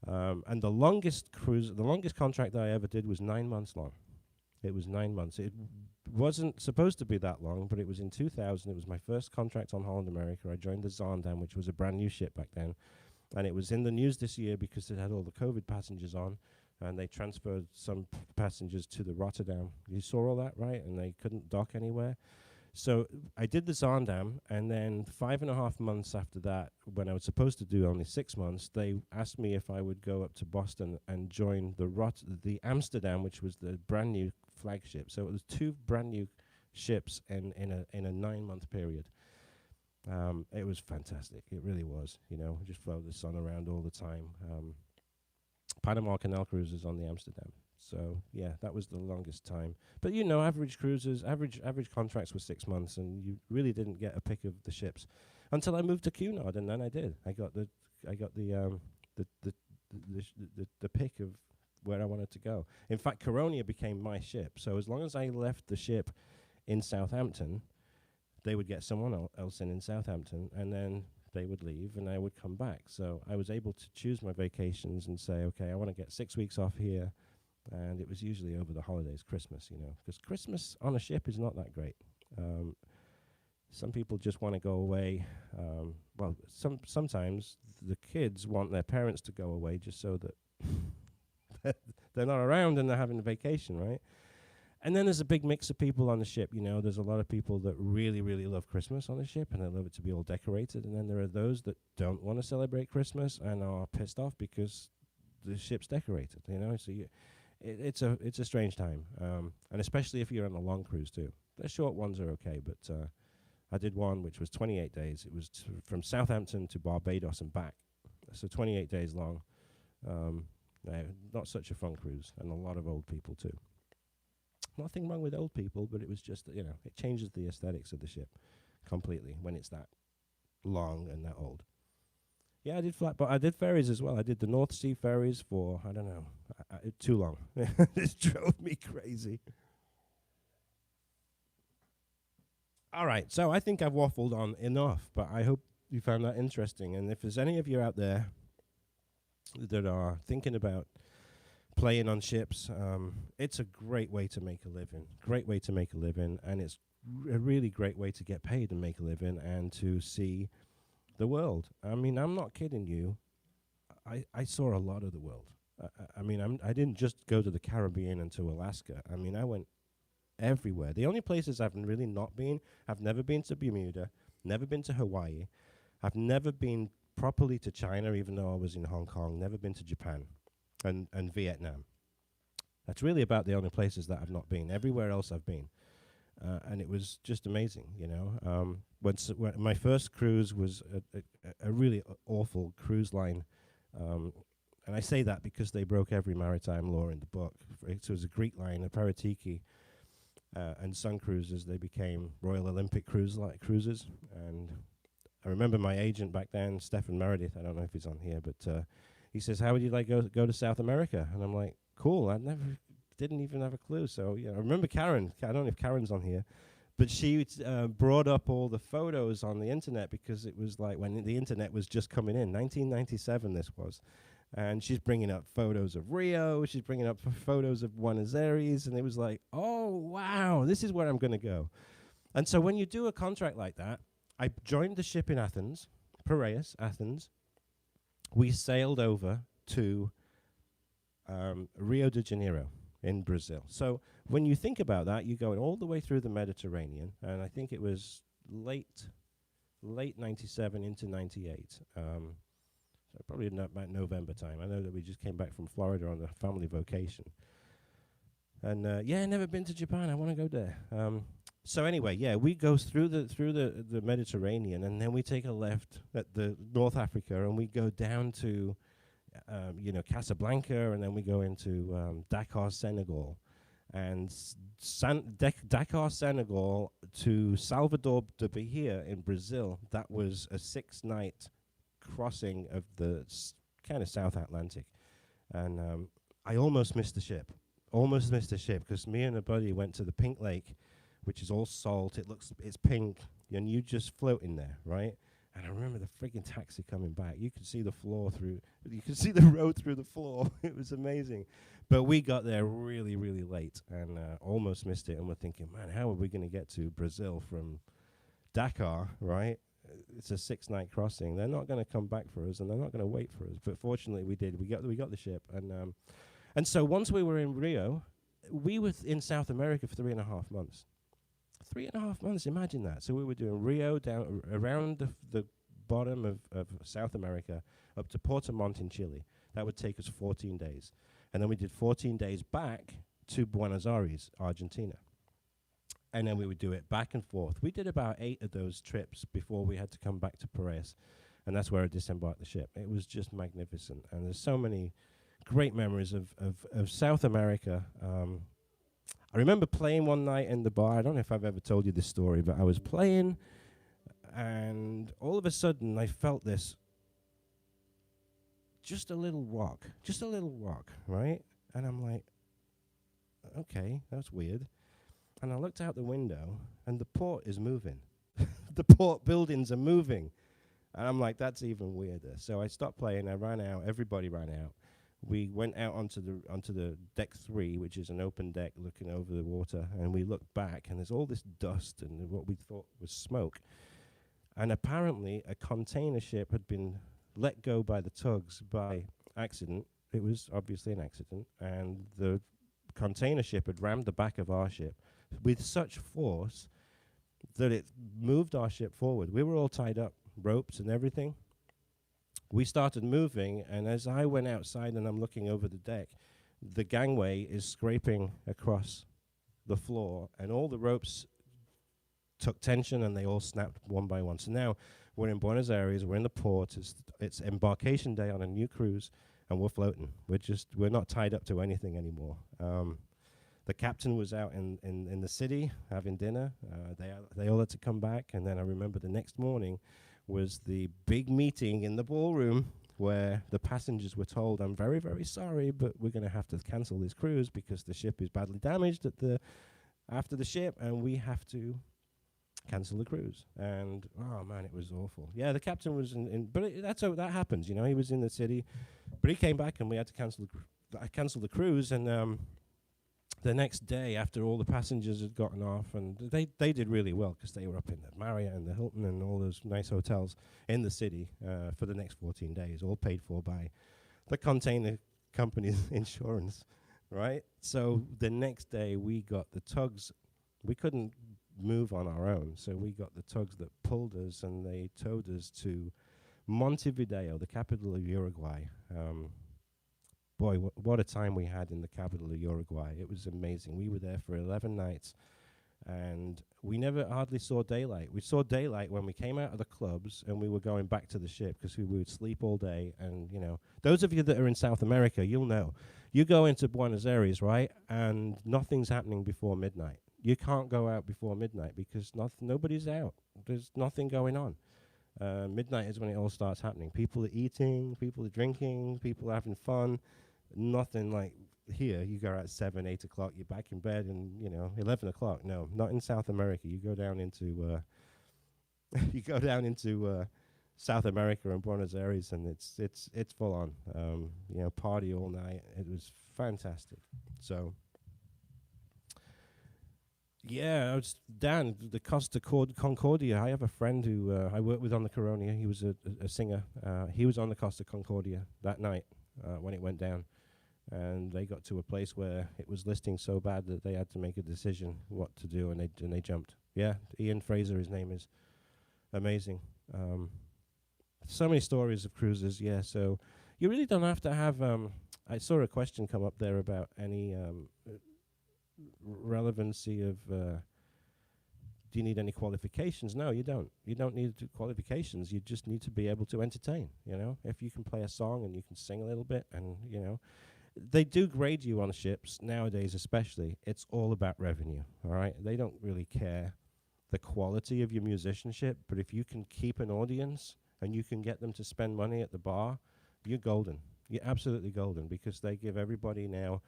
And the longest contract that I ever did was 9 months long. It was 9 months. It wasn't supposed to be that long, but it was in 2000. It was my first contract on Holland America. I joined the Zaandam, which was a brand new ship back then. And it was in the news this year because it had all the COVID passengers on, and they transferred some passengers to the Rotterdam. You saw all that, right? And they couldn't dock anywhere. So I did the Zaandam, and then 5.5 months after that, when I was supposed to do only 6 months, they asked me if I would go up to Boston and join the Amsterdam, which was the brand new flagship. So it was 2 brand new ships in a 9-month period. It was fantastic. It really was. Just float the sun around all the time. Panama Canal cruises on the Amsterdam. So yeah, that was the longest time. But average cruises, average contracts were 6 months, and you really didn't get a pick of the ships until I moved to Cunard, and then I did. I got the pick of where I wanted to go. In fact, Coronia became my ship. So as long as I left the ship in Southampton, they would get someone else in Southampton, and then they would leave, and I would come back. So I was able to choose my vacations and say, okay, I want to get 6 weeks off here. And it was usually over the holidays, Christmas, because Christmas on a ship is not that great. Some people just want to go away. Sometimes the kids want their parents to go away just so that they're not around and they're having a vacation, right? And then there's a big mix of people on the ship. There's a lot of people that really, really love Christmas on the ship, and they love it to be all decorated. And then there are those that don't want to celebrate Christmas and are pissed off because the ship's decorated, So it's a strange time, and especially if you're on a long cruise too. The short ones are okay, but I did one which was 28 days. It was from Southampton to Barbados and back, so 28 days long. Not such a fun cruise, and a lot of old people too. Nothing wrong with old people, but it was just it changes the aesthetics of the ship completely when it's that long and that old. Yeah, I did but I did ferries as well. I did the North Sea ferries for, I don't know, too long. This drove me crazy. All right, so I think I've waffled on enough, but I hope you found that interesting. And if there's any of you out there that are thinking about playing on ships, it's a great way to make a living. Great way to make a living, and it's a really great way to get paid and make a living and to see the world. I mean, I'm not kidding you. I saw a lot of the world. I didn't just go to the Caribbean and to Alaska. I mean, I went everywhere. The only places I've really not been, I've never been to Bermuda, never been to Hawaii. I've never been properly to China, even though I was in Hong Kong, never been to Japan and Vietnam. That's really about the only places that I've not been. Everywhere else I've been. And it was just amazing, when my first cruise was a really awful cruise line, and I say that because they broke every maritime law in the book. It was a Greek line, a Paratiki, and Sun Cruises. They became Royal Olympic cruises. And I remember my agent back then, Stefan Meredith. I don't know if he's on here, but he says, "How would you like go to South America?" And I'm like, "Cool." Didn't even have a clue. So I remember Karen. I don't know if Karen's on here, but she brought up all the photos on the internet because it was like when the internet was just coming in. 1997 this was. And she's bringing up photos of Rio. She's bringing up photos of Buenos Aires. And it was like, oh, wow, this is where I'm going to go. And so when you do a contract like that, I joined the ship in Athens, Piraeus, Athens. We sailed over to Rio de Janeiro in Brazil. So when you think about that, you go all the way through the Mediterranean, and I think it was late 97 into 98. So probably about November time. I know that we just came back from Florida on a family vacation. And never been to Japan. I want to go there. So anyway, we go through the Mediterranean, and then we take a left at the North Africa, and we go down to Casablanca, and then we go into Dakar, Senegal, and Dakar, Senegal to Salvador de Bahia in Brazil. That was a 6-night crossing of the kind of South Atlantic. And I almost missed the ship. Almost missed the ship because me and a buddy went to the Pink Lake, which is all salt. It's pink, and you just float in there, right? And I remember the friggin' taxi coming back. You could see the you could see the road through the floor. It was amazing. But we got there really, really late and almost missed it. And we're thinking, man, how are we going to get to Brazil from Dakar, right? It's a 6-night crossing. They're not going to come back for us, and they're not going to wait for us. But fortunately, we did. We got the ship. And so once we were in Rio, we were in South America for 3.5 months. 3.5 months, imagine that. So we were doing Rio down around the bottom of South America up to Puerto Montt in Chile. That would take us 14 days. And then we did 14 days back to Buenos Aires, Argentina. And then we would do it back and forth. We did about 8 of those trips before we had to come back to Piraeus. And that's where I disembarked the ship. It was just magnificent. And there's so many great memories of South America. I remember playing one night in the bar. I don't know if I've ever told you this story, but I was playing, and all of a sudden I felt this, just a little rock, right? And I'm like, okay, that's weird. And I looked out the window, and the port is moving. The port buildings are moving. And I'm like, that's even weirder. So I stopped playing. I ran out. Everybody ran out. We went out onto the deck 3, which is an open deck looking over the water, and we looked back, and there's all this dust and what we thought was smoke. And apparently a container ship had been let go by the tugs by accident. It was obviously an accident, and the container ship had rammed the back of our ship with such force that it moved our ship forward. We were all tied up, ropes and everything. We started moving, and as I went outside and I'm looking over the deck, the gangway is scraping across the floor, and all the ropes took tension, and they all snapped one by one. So now we're in Buenos Aires, we're in the port, it's embarkation day on a new cruise, and we're floating. We're not tied up to anything anymore. The captain was out in the city having dinner. They all had to come back, and then I remember the next morning was the big meeting in the ballroom where the passengers were told, I'm very, very sorry, but we're going to have to cancel this cruise because the ship is badly damaged after the ship, and we have to cancel the cruise. And, oh, man, it was awful. Yeah, the captain was but that happens, you know. He was in the city, but he came back, and we had to cancel the cruise, and the next day, after all the passengers had gotten off, and they did really well because they were up in the Marriott and the Hilton and all those nice hotels in the city for the next 14 days, all paid for by the container company's insurance, right? So the next day, we got the tugs. We couldn't move on our own, so we got the tugs that pulled us, and they towed us to Montevideo, the capital of Uruguay. Boy, what a time we had in the capital of Uruguay. It was amazing. We were there for 11 nights, and we never hardly saw daylight. We saw daylight when we came out of the clubs, and we were going back to the ship because we would sleep all day. And, you know, those of you that are in South America, you'll know. You go into Buenos Aires, right, and nothing's happening before midnight. You can't go out before midnight because nobody's out. There's nothing going on. Midnight is when it all starts happening. People are eating, people are drinking, people are having fun. Nothing like here. You go out at 7, 8 o'clock, you're back in bed, and 11 o'clock. No, not in South America. You go down into South America and Buenos Aires, and it's full on. Party all night. It was fantastic. So. Yeah, I was down the Costa Concordia. I have a friend who I worked with on the Coronia. He was a singer. He was on the Costa Concordia that night when it went down. And they got to a place where it was listing so bad that they had to make a decision what to do, and they jumped. Yeah, Ian Fraser, his name is. Amazing. So many stories of cruises, yeah. So you really don't have to have... I saw a question come up there about any... relevancy of do you need any qualifications? No, you don't. You don't need qualifications. You just need to be able to entertain. If you can play a song and you can sing a little bit, and they do grade you on ships nowadays, especially. It's all about revenue. All right, they don't really care the quality of your musicianship, but if you can keep an audience and you can get them to spend money at the bar, you're golden. You're absolutely golden, because they give everybody now,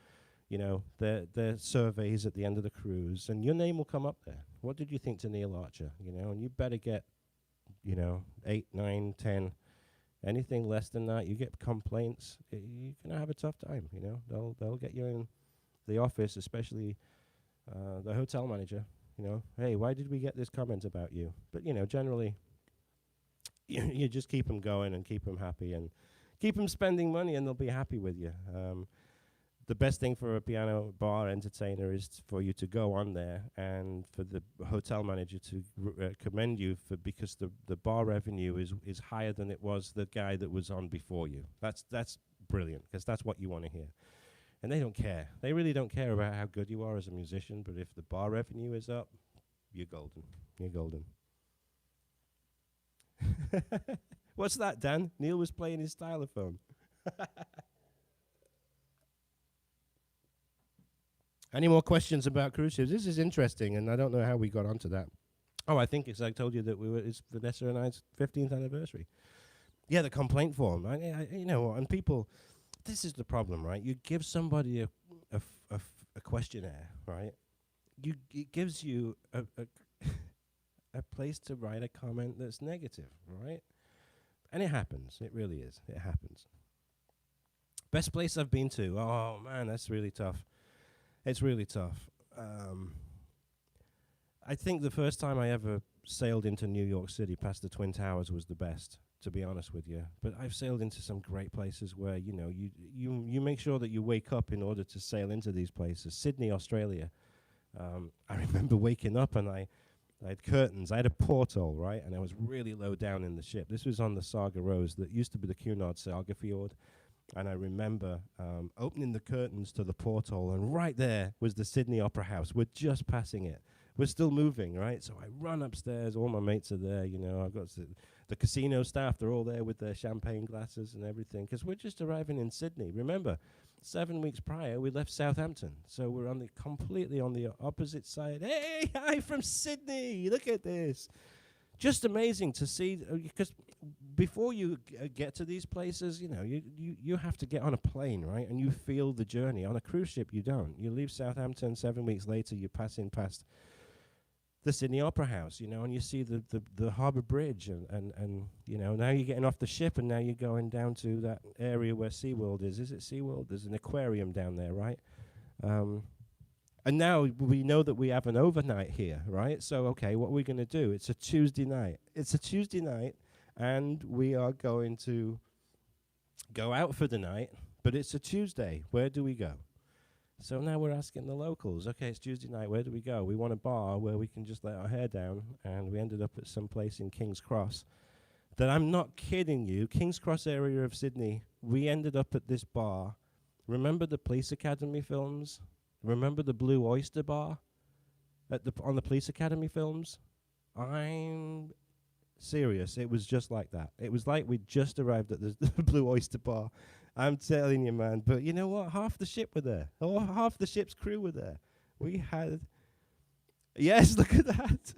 their surveys at the end of the cruise, and your name will come up there. What did you think to Neil Archer? And you better get, 8, 9, 10. Anything less than that, you get complaints. You're gonna have a tough time. They'll get you in the office, especially the hotel manager. Hey, why did we get this comment about you? But generally, you just keep them going and keep them happy and keep them spending money, and they'll be happy with you. The best thing for a piano bar entertainer is for you to go on there and for the hotel manager to commend you because the bar revenue is higher than it was the guy that was on before you. That's brilliant, because that's what you want to hear. And they don't care. They really don't care about how good you are as a musician, but if the bar revenue is up, you're golden. You're golden. What's that, Dan? Neil was playing his stylophone. Any more questions about cruise ships? This is interesting, and I don't know how we got onto that. Oh, I think I told you that it's Vanessa and I's 15th anniversary. Yeah, the complaint form. And people, this is the problem, right? You give somebody a questionnaire, right? It gives you a place to write a comment that's negative, right? And it happens. It really is. It happens. Best place I've been to. Oh, man, that's really tough. It's really tough. I think the first time I ever sailed into New York City past the Twin Towers was the best, to be honest with you. But I've sailed into some great places where, you make sure that you wake up in order to sail into these places. Sydney, Australia. I remember waking up and I had curtains. I had a porthole, right? And I was really low down in the ship. This was on the Saga Rose that used to be the Cunard Saga Fjord. And I remember opening the curtains to the porthole, and right there was the Sydney Opera House. We're just passing it. We're still moving, right? So I run upstairs. All my mates are there. I've got the casino staff. They're all there with their champagne glasses and everything, because we're just arriving in Sydney. Remember, 7 weeks prior, we left Southampton. So we're completely on the opposite side. Hey, hi from Sydney. Look at this. Just amazing to see, because before you get to these places, you have to get on a plane, right? And you feel the journey. On a cruise ship, you don't. You leave Southampton, 7 weeks later, you're passing past the Sydney Opera House, and you see the Harbour Bridge, and now you're getting off the ship, and now you're going down to that area where SeaWorld is. Is it SeaWorld? There's an aquarium down there, right? And now we know that we have an overnight here, right? So, okay, what are we going to do? It's a Tuesday night. And we are going to go out for the night, but it's a Tuesday. Where do we go? So now we're asking the locals, okay, it's Tuesday night, where do we go? We want a bar where we can just let our hair down, and we ended up at some place in King's Cross that, I'm not kidding you, King's Cross area of Sydney. We ended up at this bar. Remember the Police Academy films? Remember the Blue Oyster Bar on the Police Academy films? I'm serious. It was just like that. It was like we just arrived at the Blue Oyster Bar. I'm telling you, man. But you know what? Half the ship were there. Oh, half the ship's crew were there. We had... Yes, look at that.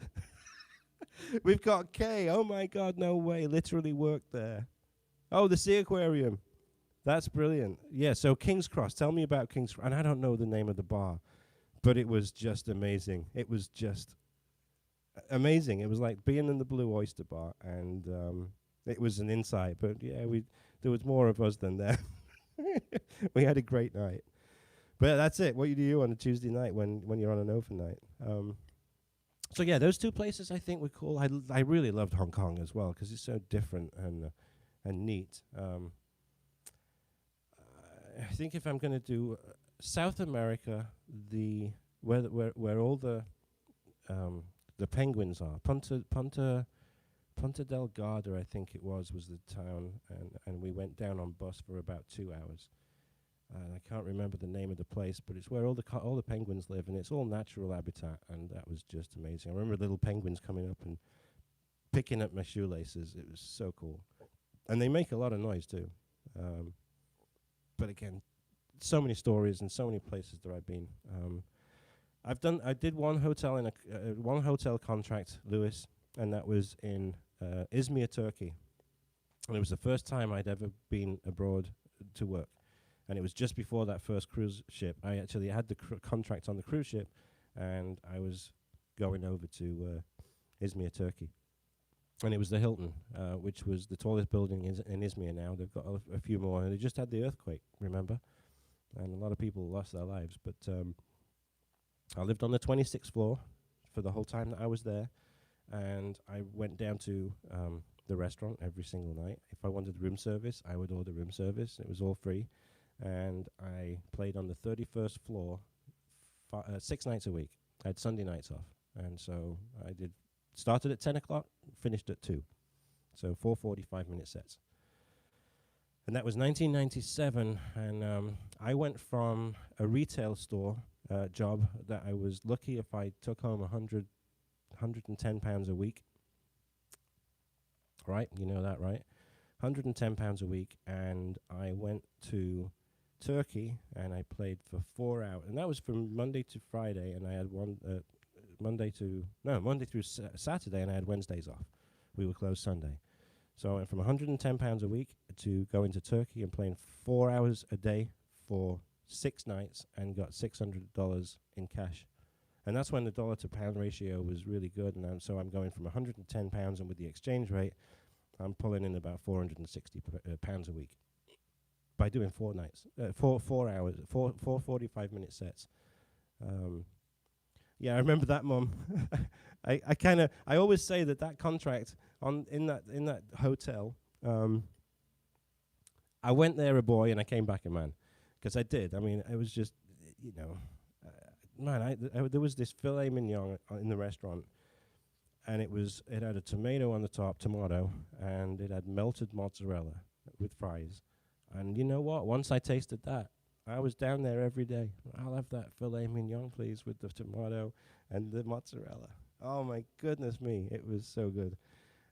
We've got Kay. Oh, my God, no way. Literally worked there. Oh, the Sea Aquarium. That's brilliant. Yeah, so King's Cross. Tell me about King's Cross. And I don't know the name of the bar, but it was just amazing. It was just amazing. It was like being in the Blue Oyster Bar, and it was an insight. But, yeah, there was more of us than there. We had a great night. But that's it. What do you do on a Tuesday night when you're on an overnight? So, yeah, those two places I think were cool. I really loved Hong Kong as well, because it's so different and neat. I think if I'm going to do South America, where all the penguins are, Punta Delgada, I think it was the town, and we went down on bus for about 2 hours. And I can't remember the name of the place, but it's where all the penguins live, and it's all natural habitat, and that was just amazing. I remember little penguins coming up and picking up my shoelaces. It was so cool, and they make a lot of noise too. But again, so many stories and so many places that I've been. I did one hotel contract, Lewis, and that was in Izmir, Turkey. And it was the first time I'd ever been abroad to work. And it was just before that first cruise ship. I actually had the contract on the cruise ship, and I was going over to Izmir, Turkey. And it was the Hilton, which was the tallest building in Izmir now. They've got a few more. And they just had the earthquake, remember? And a lot of people lost their lives. But I lived on the 26th floor for the whole time that I was there. And I went down to the restaurant every single night. If I wanted room service, I would order room service. It was all free. And I played on the 31st floor 6 nights a week. I had Sunday nights off. And so I started at 10 o'clock, finished at 2. So 4 45-minute sets. And that was 1997. And I went from a retail store job that I was lucky if I took home 110 pounds a week. Right? You know that, right? 110 pounds a week. And I went to Turkey, and I played for 4 hours. And that was from Monday to Friday, and I had Monday through Saturday, and I had Wednesdays off. We were closed Sunday. So I went from 110 pounds a week to going to Turkey and playing 4 hours a day for 6 nights and got $600 in cash. And that's when the dollar to pound ratio was really good. And so I'm going from 110 pounds, and with the exchange rate, I'm pulling in about 460 pounds a week by doing 4 nights, 4 hours, 4 45-minute sets. Yeah, I remember that, Mum. I always say that contract in that hotel. I went there a boy and I came back a man, because I did. I mean, it was just, man. There was this filet mignon in the restaurant, and it had a tomato on the top, and it had melted mozzarella with fries. And you know what? Once I tasted that, I was down there every day. I'll have that filet mignon, please, with the tomato and the mozzarella. Oh, my goodness me. It was so good.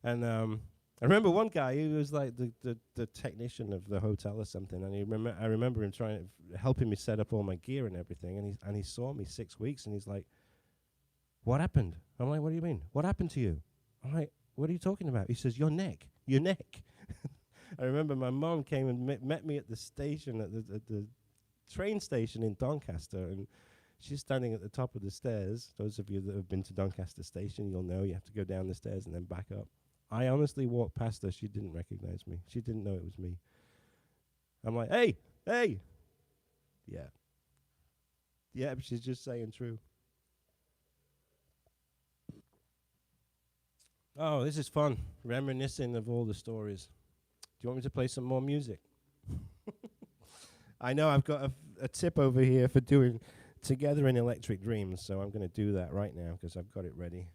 And I remember one guy, he was like the technician of the hotel or something, and I remember him helping me set up all my gear and everything, and he saw me 6 weeks, and he's like, "What happened?" I'm like, "What do you mean? What happened to you?" I'm like, "What are you talking about?" He says, your neck. I remember my mom came and met me at the station, at the train station in Doncaster, and she's standing at the top of the stairs. Those of you that have been to Doncaster Station, you'll know you have to go down the stairs and then back up. I honestly walked past her. She didn't recognize me. She didn't know it was me. I'm like, hey. Yeah. Yeah, but she's just saying true. Oh, this is fun. Reminiscing of all the stories. Do you want me to play some more music? I know I've got a tip over here for doing Together in Electric Dreams, so I'm going to do that right now because I've got it ready.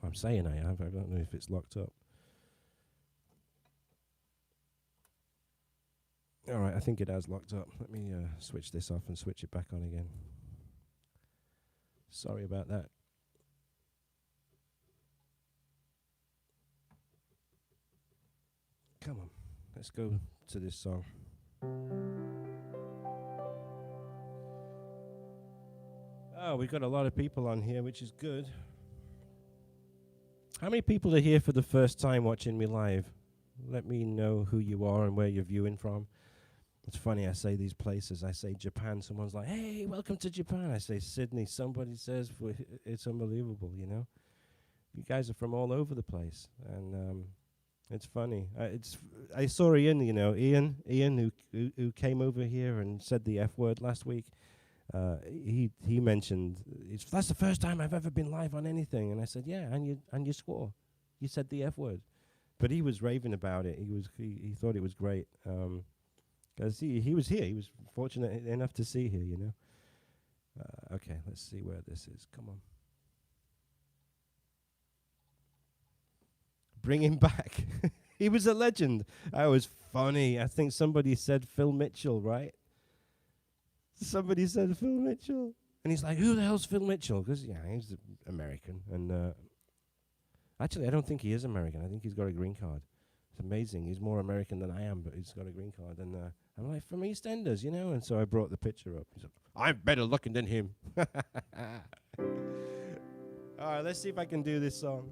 I'm saying I have. I don't know if it's locked up. All right, I think it has locked up. Let me switch this off and switch it back on again. Sorry about that. Come on, let's go to this song. Oh, we've got a lot of people on here, which is good. How many people are here for the first time watching me live? Let me know who you are and where you're viewing from. It's funny, I say these places. I say Japan, someone's like, hey, welcome to Japan. I say Sydney, somebody says, it's unbelievable, you know. You guys are from all over the place, and it's funny. I saw Ian, you know, Ian who came over here and said the F word last week. He mentioned that's the first time I've ever been live on anything, and I said, yeah, and you swore, you said the F word, but he was raving about it. He thought it was great, because he was here. He was fortunate enough to see here, you know. Okay, let's see where this is. Come on. Bring him back. He was a legend. That was funny. I think somebody said Phil Mitchell, right? Somebody said Phil Mitchell. And he's like, who the hell's Phil Mitchell? Because, yeah, he's American. And actually, I don't think he is American. I think he's got a green card. It's amazing. He's more American than I am, but he's got a green card. And I'm like, from EastEnders, you know? And so I brought the picture up. He said, I'm better looking than him. All right, let's see if I can do this song.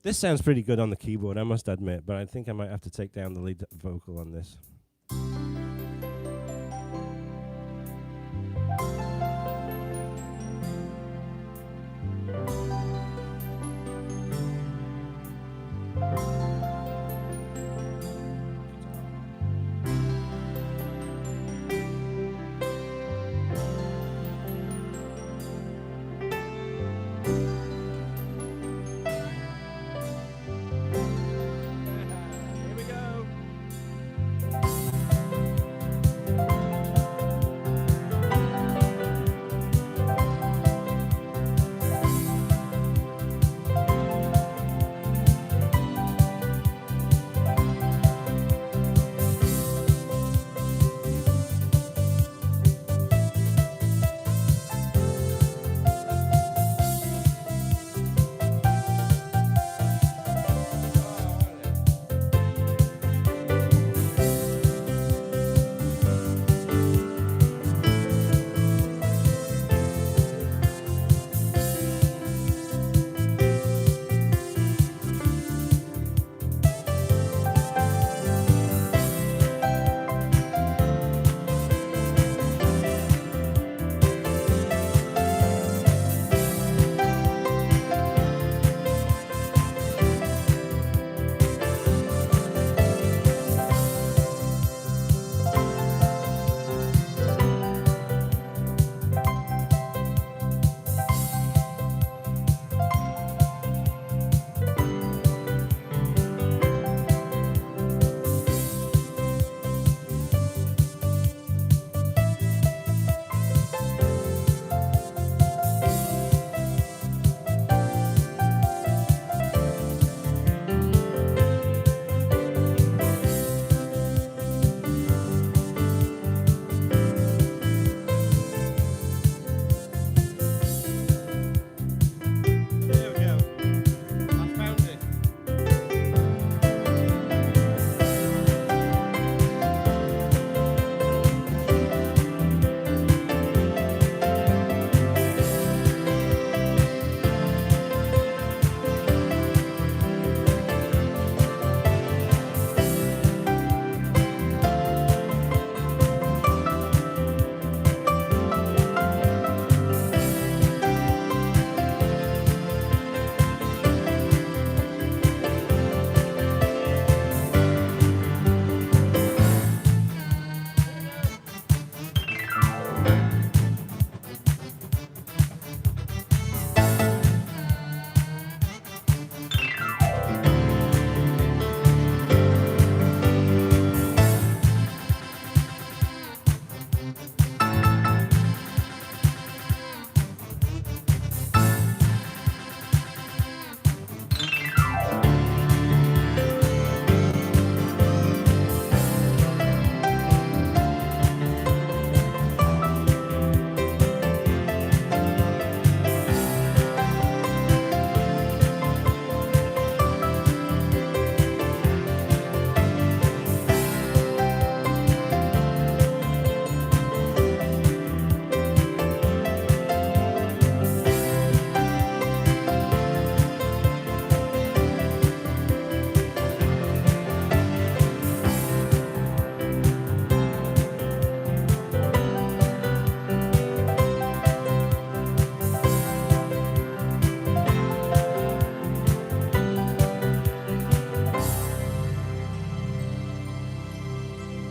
This sounds pretty good on the keyboard, I must admit, but I think I might have to take down the lead vocal on this.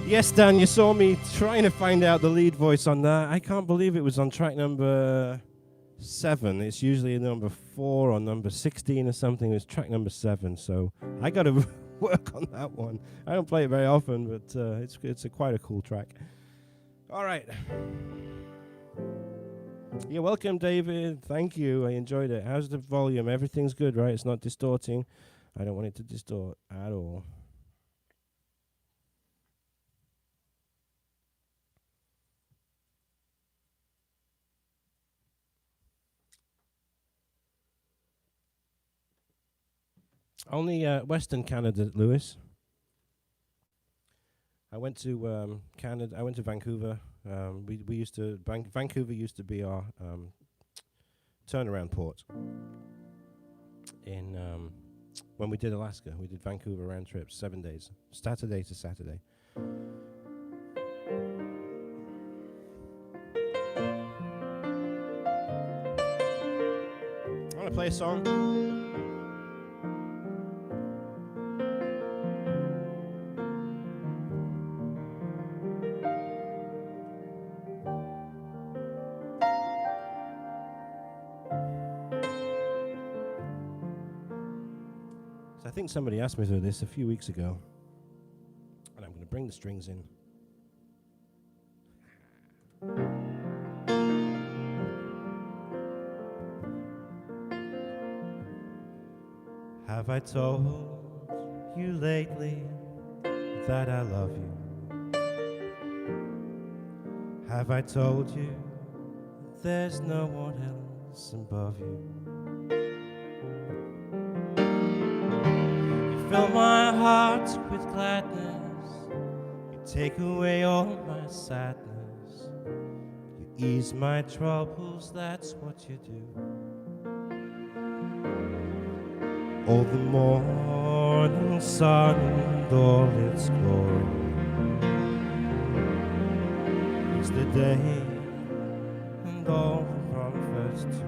Yes, Dan, you saw me trying to find out the lead voice on that. I can't believe it was on track number 7. It's usually number 4 or number 16 or something. It's track number 7, so I got to work on that one. I don't play it very often, but it's quite a cool track. All right. You're welcome, David. Thank you. I enjoyed it. How's the volume? Everything's good, right? It's not distorting. I don't want it to distort at all. Only Western Canada, Lewis. went to Canada. I went to Vancouver. We used to Vancouver used to be our turnaround port. In when we did Alaska, we did Vancouver round trips, 7 days, Saturday to Saturday. I want to play a song. I think somebody asked me to do this a few weeks ago, and I'm going to bring the strings in. Have I told you lately that I love you? Have I told you there's no one else above you? Fill my heart with gladness, you take away all my sadness, you ease my troubles, that's what you do. Oh, the morning sun and all its glory, it's the day and all the prophets too.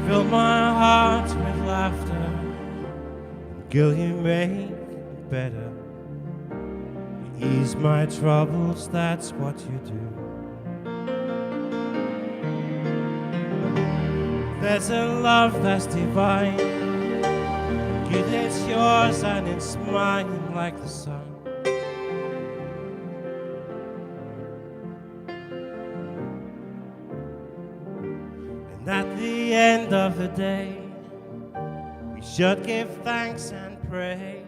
Fill my heart with laughter, girl, you make it better. You ease my troubles, that's what you do. There's a love that's divine, good, it's yours and it's mine like the sun. At the end of the day, we should give thanks and pray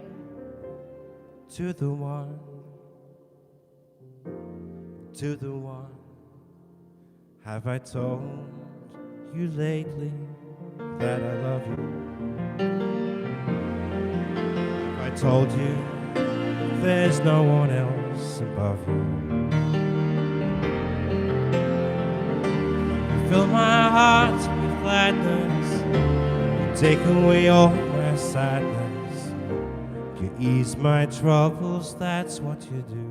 to the one, to the one. Have I told you lately that I love you? Have I told you there's no one else above you? Fill my heart with gladness, you take away all my sadness, you ease my troubles, that's what you do.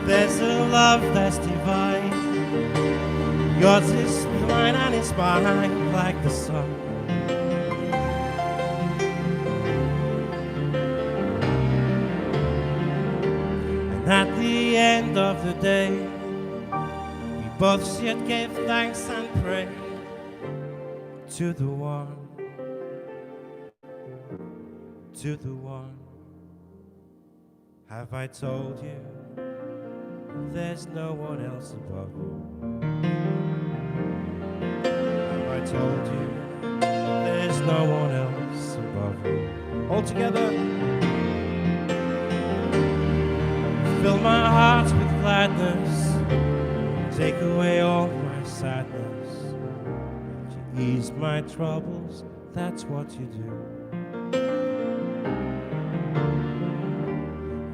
There's a love that's divine, yours is mine and it's mine like the sun. And at the end of the day, we both should give thanks and pray to the one, to the one. Have I told you there's no one else above you? Have I told you there's no one else above you? All together. Fill my heart with gladness, take away all my sadness, to ease my troubles, that's what you do.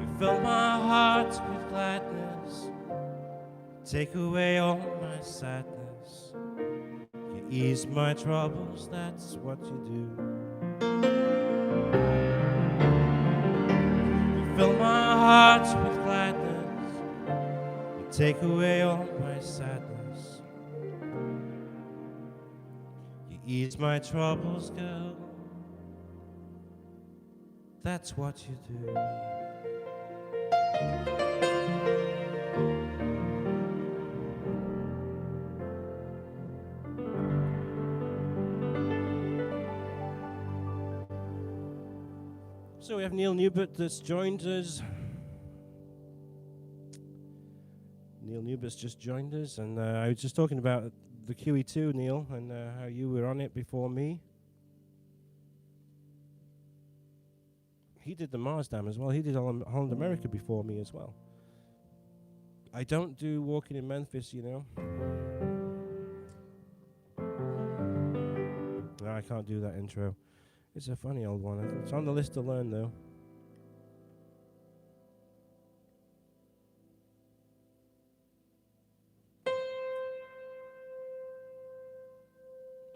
You fill my heart with gladness, take away all my sadness, you ease my troubles, that's what you do. You fill my heart with gladness, you take away all my sadness, you ease my troubles, girl, that's what you do. So we have Neil Newbert that's joined us. Neil Newbert's just joined us, and I was just talking about the QE2, Neil, and how you were on it before me. He did the Mars Dam as well. He did Holland America before me as well. I don't do Walking in Memphis, you know. No, I can't do that intro. It's a funny old one. It's on the list to learn, though.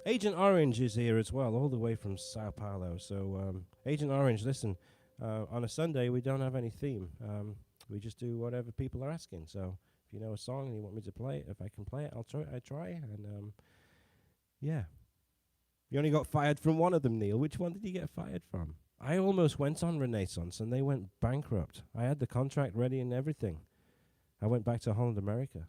Agent Orange is here as well, all the way from Sao Paulo. So, Agent Orange, listen, on a Sunday we don't have any theme. We just do whatever people are asking. So, if you know a song and you want me to play it, if I can play it, I try. And yeah, you only got fired from one of them, Neil. Which one did you get fired from? I almost went on Renaissance and they went bankrupt. I had the contract ready and everything. I went back to Holland America.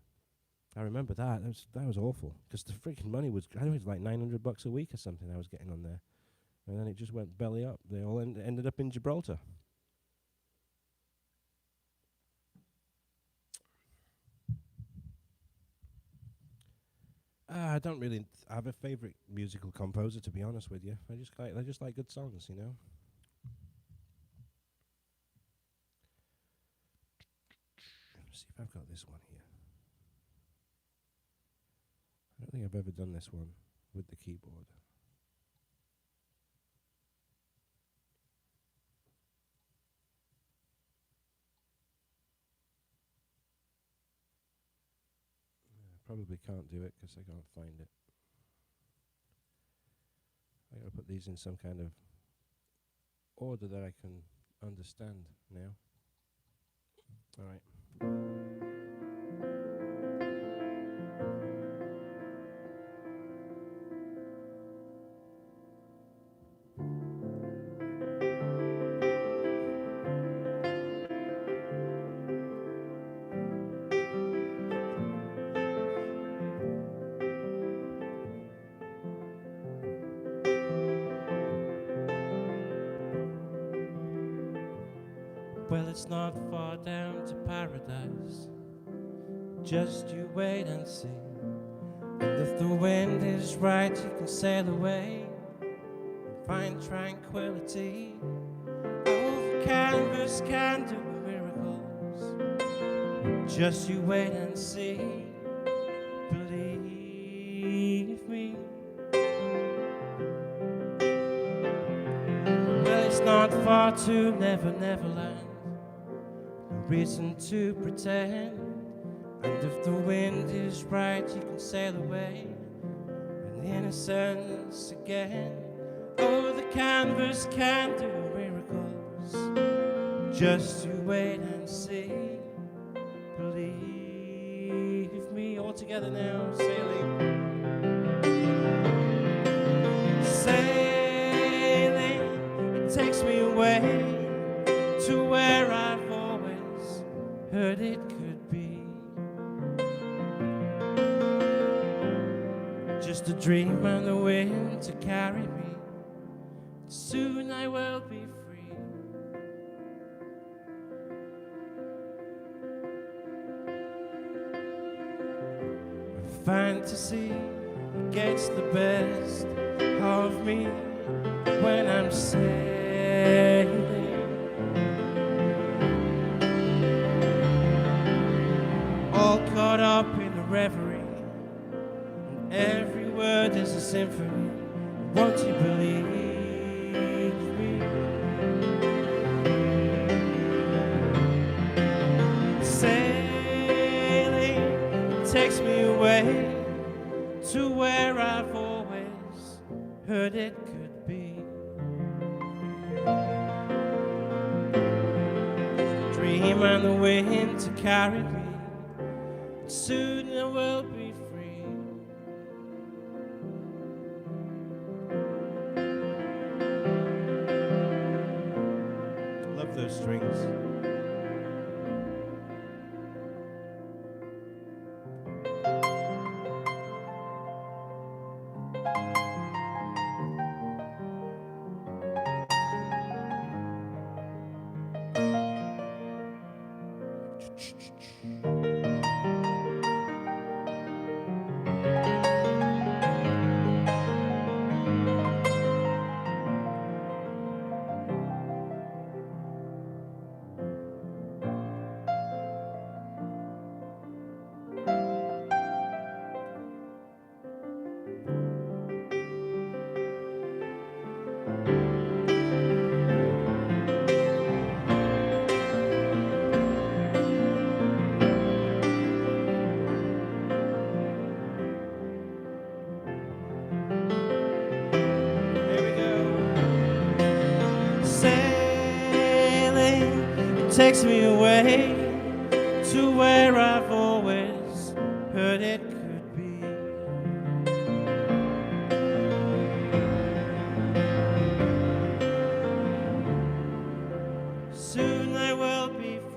I remember that. That was awful because the freaking money was, I think it was like $900 a week or something I was getting on there. And then it just went belly up. They all ended up in Gibraltar. I don't really have a favorite musical composer, to be honest with you. I just like good songs, you know. Let's see if I've got this one here. I don't think I've ever done this one with the keyboard. Probably can't do it because I can't find it. I gotta put these in some kind of order that I can understand now. All right. Well, it's not far down to paradise. Just you wait and see. And if the wind is right, you can sail away and find tranquility. Over canvas can do miracles. Just you wait and see. Believe me. Well, it's not far to Neverland. Reason to pretend, and if the wind is right, you can sail away in innocence again. Oh, the canvas can do miracles. Just you wait and see. Believe me. All together now, sailing. Sailing, it takes me away to where I've heard it could be. Just a dream and the wind to carry me. Soon I will be free. Fantasy gets the best of me when I'm sailing. All caught up in a reverie, and every word is a symphony. Won't you believe me? Sailing takes me away to where I've always heard it could be. Dream and the wind to carry me. Soon I will be free. Love those strings. takes me away to where I've always heard it could be. Soon I will be free.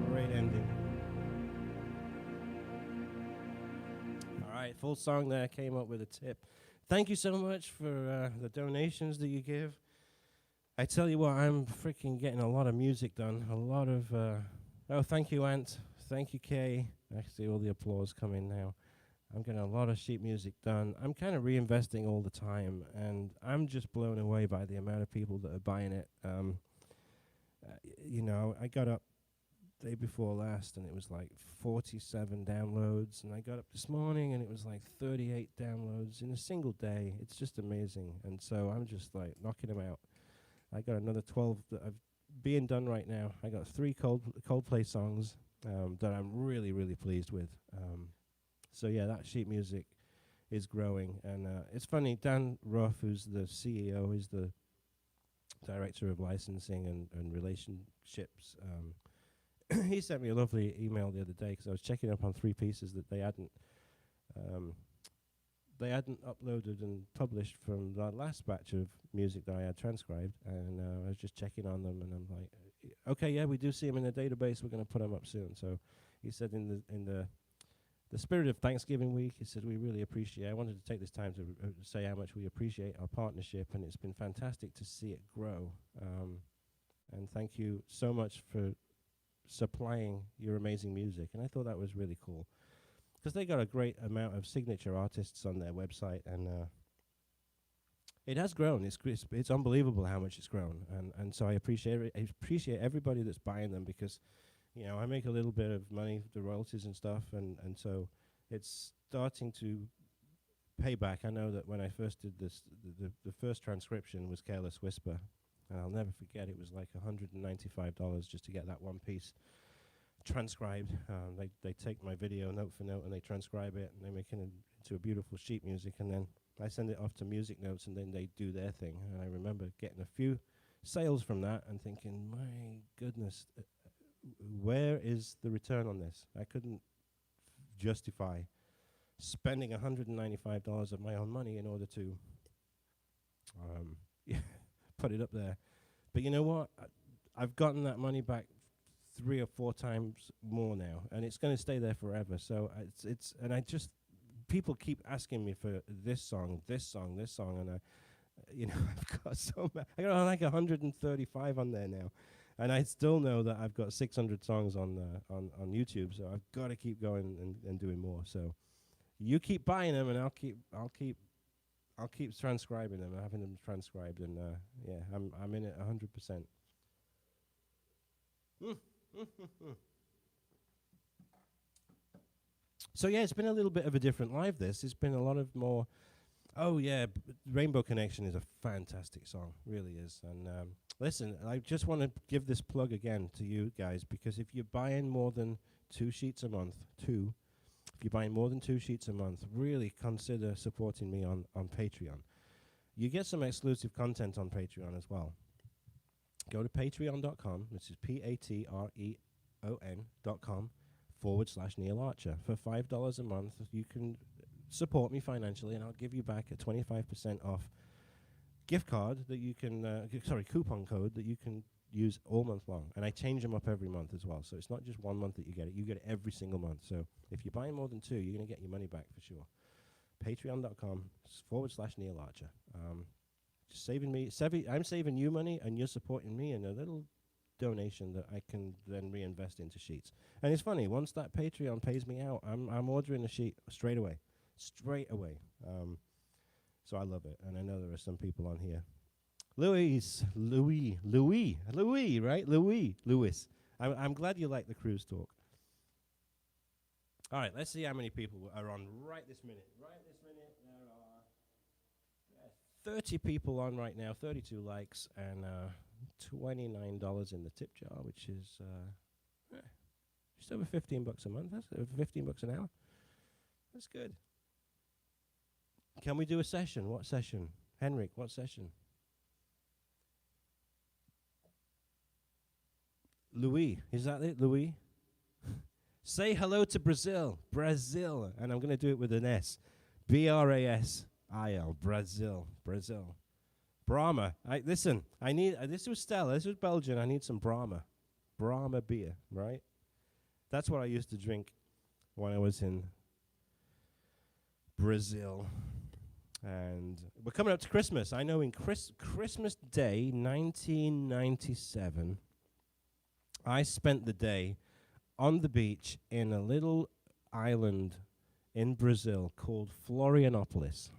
Great ending. All right, full song there. Came up with a tip. Thank you so much for the donations that you give. I tell you what, I'm freaking getting a lot of music done. A lot of. Oh, thank you, Ant. Thank you, Kay. I see all the applause coming now. I'm getting a lot of sheet music done. I'm kind of reinvesting all the time, and I'm just blown away by the amount of people that are buying it. You know, I got up day before last, and it was like 47 downloads, and I got up this morning, and it was like 38 downloads in a single day. It's just amazing, and so I'm just like knocking them out. I got another 12 that are being done right now. I got 3 Coldplay songs that I'm really, really pleased with. So yeah, that sheet music is growing, and it's funny. Dan Ruff, who's the CEO, is the director of licensing and relationships. He sent me a lovely email the other day because I was checking up on 3 pieces that they hadn't uploaded and published from the last batch of music that I had transcribed, and I was just checking on them, and I'm like, okay, yeah, we do see them in the database. We're going to put them up soon. So he said in the spirit of Thanksgiving week, he said, we really appreciate. I wanted to take this time to say how much we appreciate our partnership, and it's been fantastic to see it grow. And thank you so much for supplying your amazing music. And I thought that was really cool because they got a great amount of signature artists on their website, and it has grown. It's unbelievable how much it's grown, and so I appreciate everybody that's buying them, because you know I make a little bit of money, the royalties and stuff, and so it's starting to pay back. I know that when I first did this, the first transcription was Careless Whisper, and I'll never forget, it was like $195 just to get that one piece transcribed. They take my video note for note and they transcribe it, and they make it into a beautiful sheet music, and then I send it off to Musicnotes, and then they do their thing. And I remember getting a few sales from that and thinking, my goodness, where is the return on this? I couldn't justify spending $195 of my own money in order to put it up there. But you know what? I've gotten that money back 3 or 4 times more now, and it's going to stay there forever. So it's and I just, people keep asking me for this song, and I've got I got like 135 on there now, and I still know that I've got 600 songs on YouTube. So I've got to keep going and doing more. So you keep buying them, and I'll keep transcribing them, having them transcribed, and I'm in it 100%. So yeah, it's been a little bit of a different live. It's been a lot of more. Oh yeah, Rainbow Connection is a fantastic song, really is. And listen, I just want to give this plug again to you guys, because if you're buying more than 2 sheets a month, if you're buying more than 2 sheets a month, really consider supporting me on Patreon. You get some exclusive content on Patreon as well. Go to patreon.com, which is patreon.com/Neil Archer. For $5 a month, you can support me financially, and I'll give you back a 25% off gift card that you can, coupon code that you can use all month long. And I change them up every month as well. So it's not just 1 month that you get it every single month. So if you're buying more than 2, you're going to get your money back for sure. Patreon.com/Neil Archer. Just saving me, I'm saving you money, and you're supporting me in a little donation that I can then reinvest into sheets. And it's funny, once that Patreon pays me out, I'm ordering a sheet straight away. So I love it, and I know there are some people on here. Louis, right? Louis. I'm glad you like the cruise talk. All right, let's see how many people are on right this minute. Right this minute, there are 30 people on right now, 32 likes, and $29 in the tip jar, which is just over $15 a month. That's over $15 an hour. That's good. Can we do a session? What session? Henrik, what session? Louis, is that it, Louis? Say hello to Brazil. Brazil. And I'm going to do it with an S. Brasil. Brazil. Brazil. Brahma. Listen, I need, this was Stella. This was Belgian. I need some Brahma. Brahma beer, right? That's what I used to drink when I was in Brazil. And we're coming up to Christmas. I know in Christmas Day, 1997, I spent the day on the beach in a little island in Brazil called Florianopolis.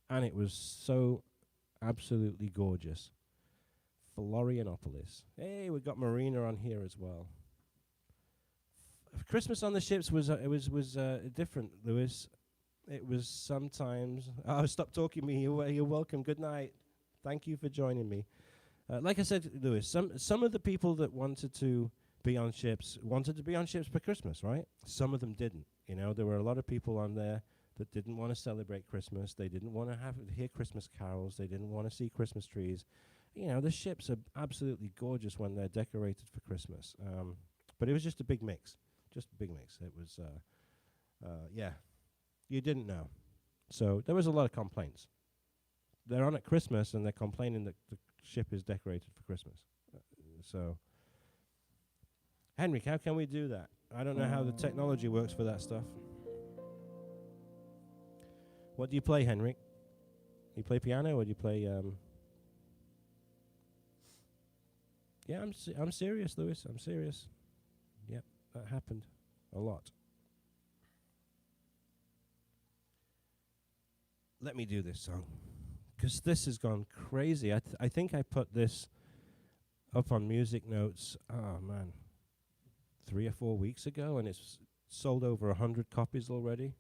And it was so absolutely gorgeous. Florianopolis. Hey, we got Marina on here as well. Christmas on the ships was different, Lewis. It was sometimes... Oh, stop talking to me. You're welcome. Good night. Thank you for joining me. Like I said, Lewis, some of the people that wanted to be on ships for Christmas, right? Some of them didn't. You know, there were a lot of people on there that didn't want to celebrate Christmas. They didn't want to hear Christmas carols. They didn't want to see Christmas trees. You know, the ships are absolutely gorgeous when they're decorated for Christmas. But it was just a big mix. Just a big mix. It was, yeah, you didn't know. So there was a lot of complaints. They're on at Christmas and they're complaining that the ship is decorated for Christmas. So... Henrik, how can we do that? I don't know how the technology works for that stuff. What do you play, Henrik? You play piano or do you play... Yeah, I'm serious, Lewis. I'm serious. Yep, that happened a lot. Let me do this song, because this has gone crazy. I think I put this up on Musicnotes. Oh, man. 3 or 4 weeks ago, and it's sold over 100 copies already.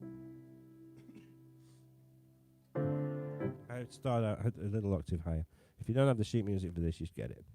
I start out a little octave higher. If you don't have the sheet music for this, you should get it.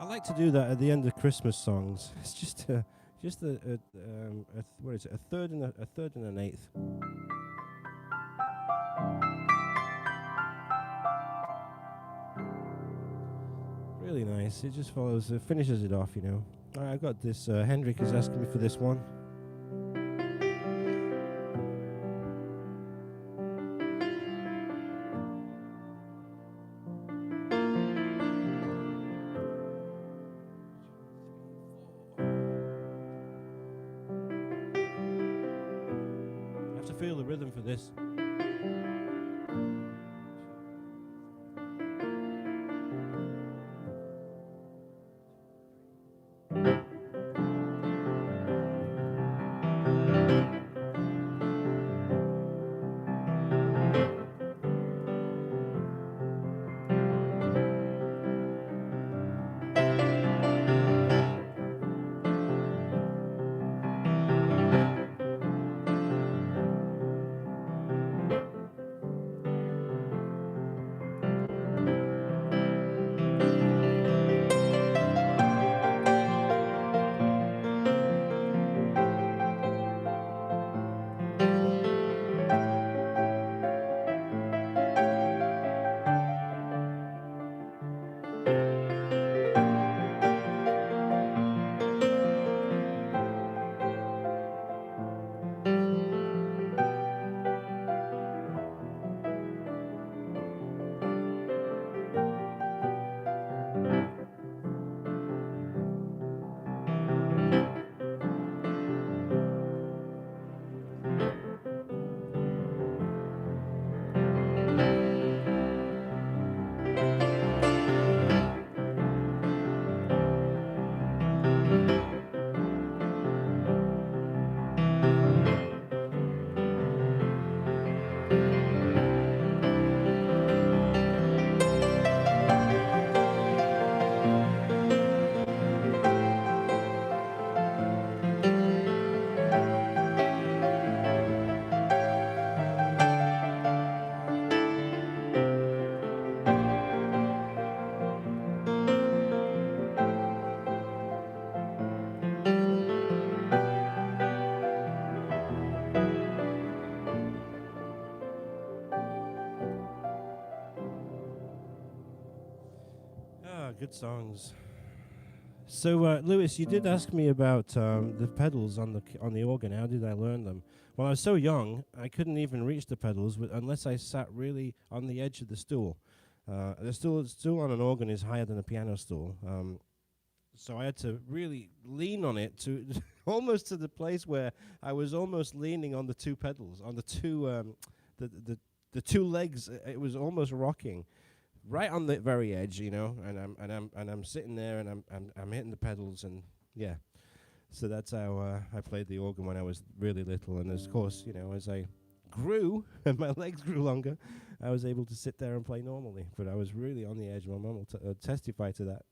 like to do that at the end of Christmas songs. It's just what is it? A third and an eighth. Really nice. It just follows, finishes it off, you know. All right, I've got this. Hendrik is asking me for this one. I have to feel the rhythm for this. Good songs. So, Lewis, you did ask me about the pedals on the organ. How did I learn them? Well, I was so young, I couldn't even reach the pedals unless I sat really on the edge of the stool. The stool on an organ is higher than a piano stool, so I had to really lean on it to almost to the place where I was almost leaning on the two pedals, on the two the two legs. It was almost rocking. Right on the very edge, you know, and I'm sitting there and I'm hitting the pedals, and yeah, so that's how I played the organ when I was really little. And of course, you know, as I grew and my legs grew longer, I was able to sit there and play normally. But I was really on the edge. My mum will testify to that.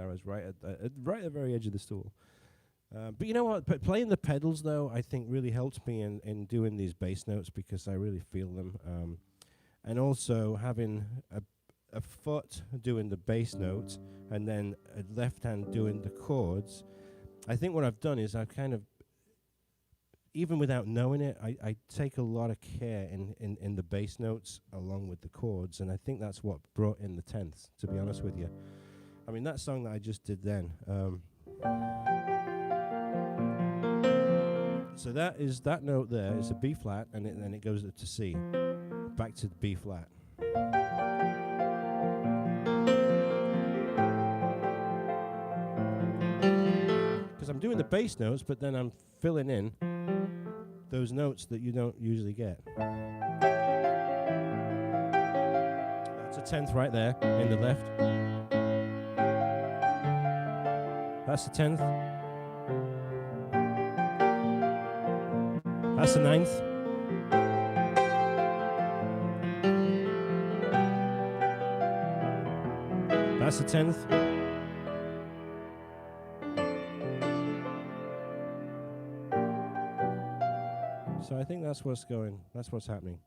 I was right at the very edge of the stool. But you know what? Playing the pedals though, I think really helped me in doing these bass notes because I really feel them. And also having a foot doing the bass notes and then a left hand doing the chords. I think what I've done is I've kind of, even without knowing it, I take a lot of care in the bass notes along with the chords, and I think that's what brought in the tenths, to be honest with you. I mean, that song that I just did then. So that note there is a B flat, and then it goes up to C. Back to the B flat. Because I'm doing the bass notes, but then I'm filling in those notes that you don't usually get. That's a tenth right there in the left. That's the 10th. That's the 9th. That's the 10th. So I think that's what's happening.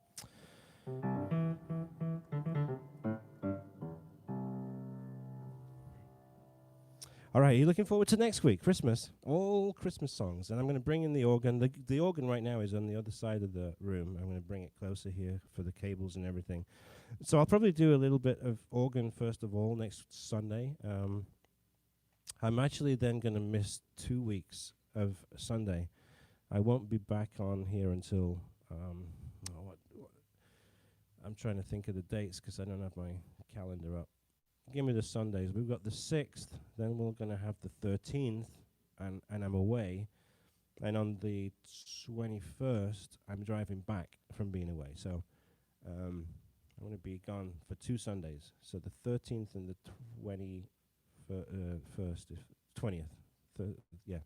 All right, are you looking forward to next week, Christmas? All Christmas songs. And I'm going to bring in the organ. The organ right now is on the other side of the room. I'm going to bring it closer here for the cables and everything. So I'll probably do a little bit of organ first of all next Sunday. I'm actually then going to miss 2 weeks of Sunday. I won't be back on here until, I'm trying to think of the dates because I don't have my calendar up. Give me the Sundays. We've got the 6th, then we're going to have the 13th, and I'm away. And on the 21st, I'm driving back from being away. So I'm going to be gone for 2 Sundays. So the 13th and the 21st, 20th. Yeah.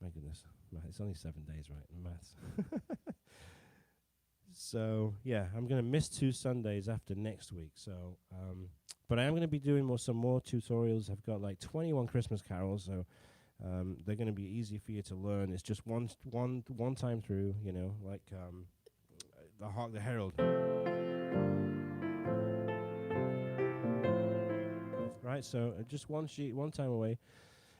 My goodness. It's only 7 days, right? Maths. So, yeah, I'm going to miss 2 Sundays after next week. So, but I am going to be doing some more tutorials. I've got like 21 Christmas carols, so they're going to be easy for you to learn. It's just one time through, you know, like the Hark the Herald. Right, so just one sheet, one time away.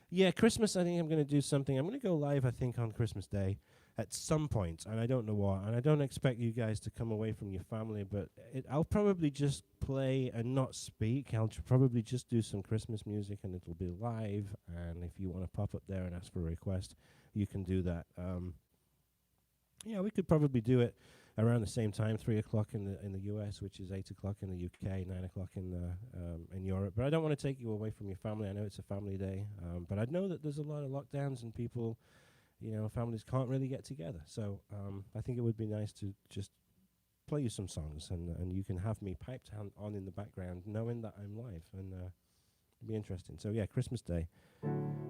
Yeah, Christmas, I think I'm going to do something. I'm going to go live, I think, on Christmas Day at some point, and I don't know what. And I don't expect you guys to come away from your family, but I'll probably just play and not speak. I'll probably just do some Christmas music, and it'll be live. And if you want to pop up there and ask for a request, you can do that. Yeah, we could probably do it around the same time, 3 o'clock in the US, which is 8 o'clock in the UK, 9 o'clock in Europe. But I don't want to take you away from your family. I know it's a family day, but I know that there's a lot of lockdowns and people, you know, families can't really get together. So I think it would be nice to just play you some songs, and you can have me piped on in the background, knowing that I'm live, and it'll be interesting. So yeah, Christmas Day,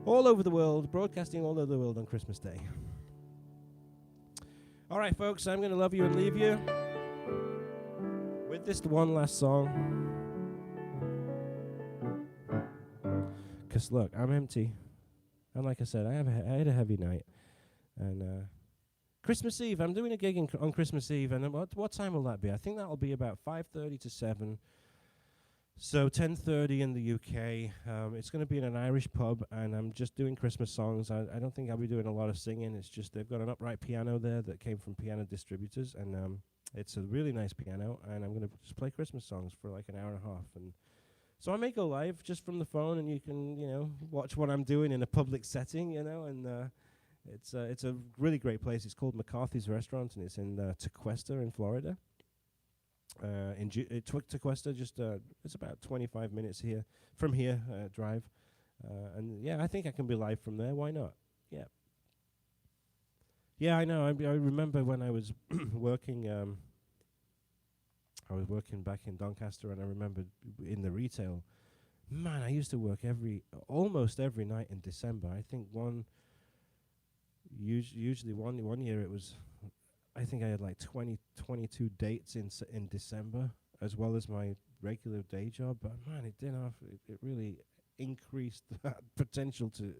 all over the world, broadcasting all over the world on Christmas Day. All right, folks, I'm going to love you and leave you with this one last song. Because, look, I'm empty. And like I said, I had a heavy night. And Christmas Eve, I'm doing a gig on Christmas Eve. And what time will that be? I think that'll be about 5:30 to 7. So 10:30 in the UK. It's going to be in an Irish pub, and I'm just doing Christmas songs. I don't think I'll be doing a lot of singing. It's just they've got an upright piano there that came from Piano Distributors, and it's a really nice piano, and I'm going to just play Christmas songs for like an hour and a half. And so I may go live just from the phone, and you can, you know, watch what I'm doing in a public setting, you know, and it's a really great place. It's called McCarthy's Restaurant, and it's in Tequesta in Florida. Tequesta, just it's about 25 minutes here from here drive, and yeah, I think I can be live from there. Why not? Yeah, I know. I remember when I was working. I was working back in Doncaster, and I remember in the retail. Man, I used to work almost every night in December. I think usually one year it was. I think I had like 22 dates in December, as well as my regular day job. But man, it really increased that potential to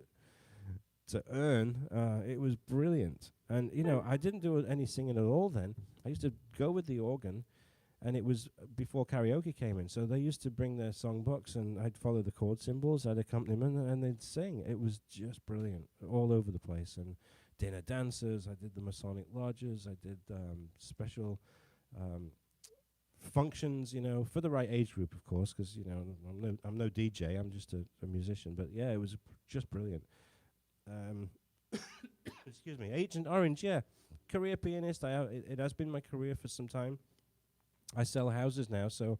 earn. It was brilliant. And, you know, I didn't do any singing at all then. I used to go with the organ, and it was before karaoke came in. So they used to bring their songbooks, and I'd follow the chord symbols, I'd accompaniment, and they'd sing. It was just brilliant, all over the place. And dinner dancers, I did the Masonic lodges, I did special functions, you know, for the right age group, of course, because, you know, I'm no DJ, I'm just a musician. But yeah, it was just brilliant. Excuse me, Agent Orange, yeah, career pianist. It has been my career for some time. I sell houses now, so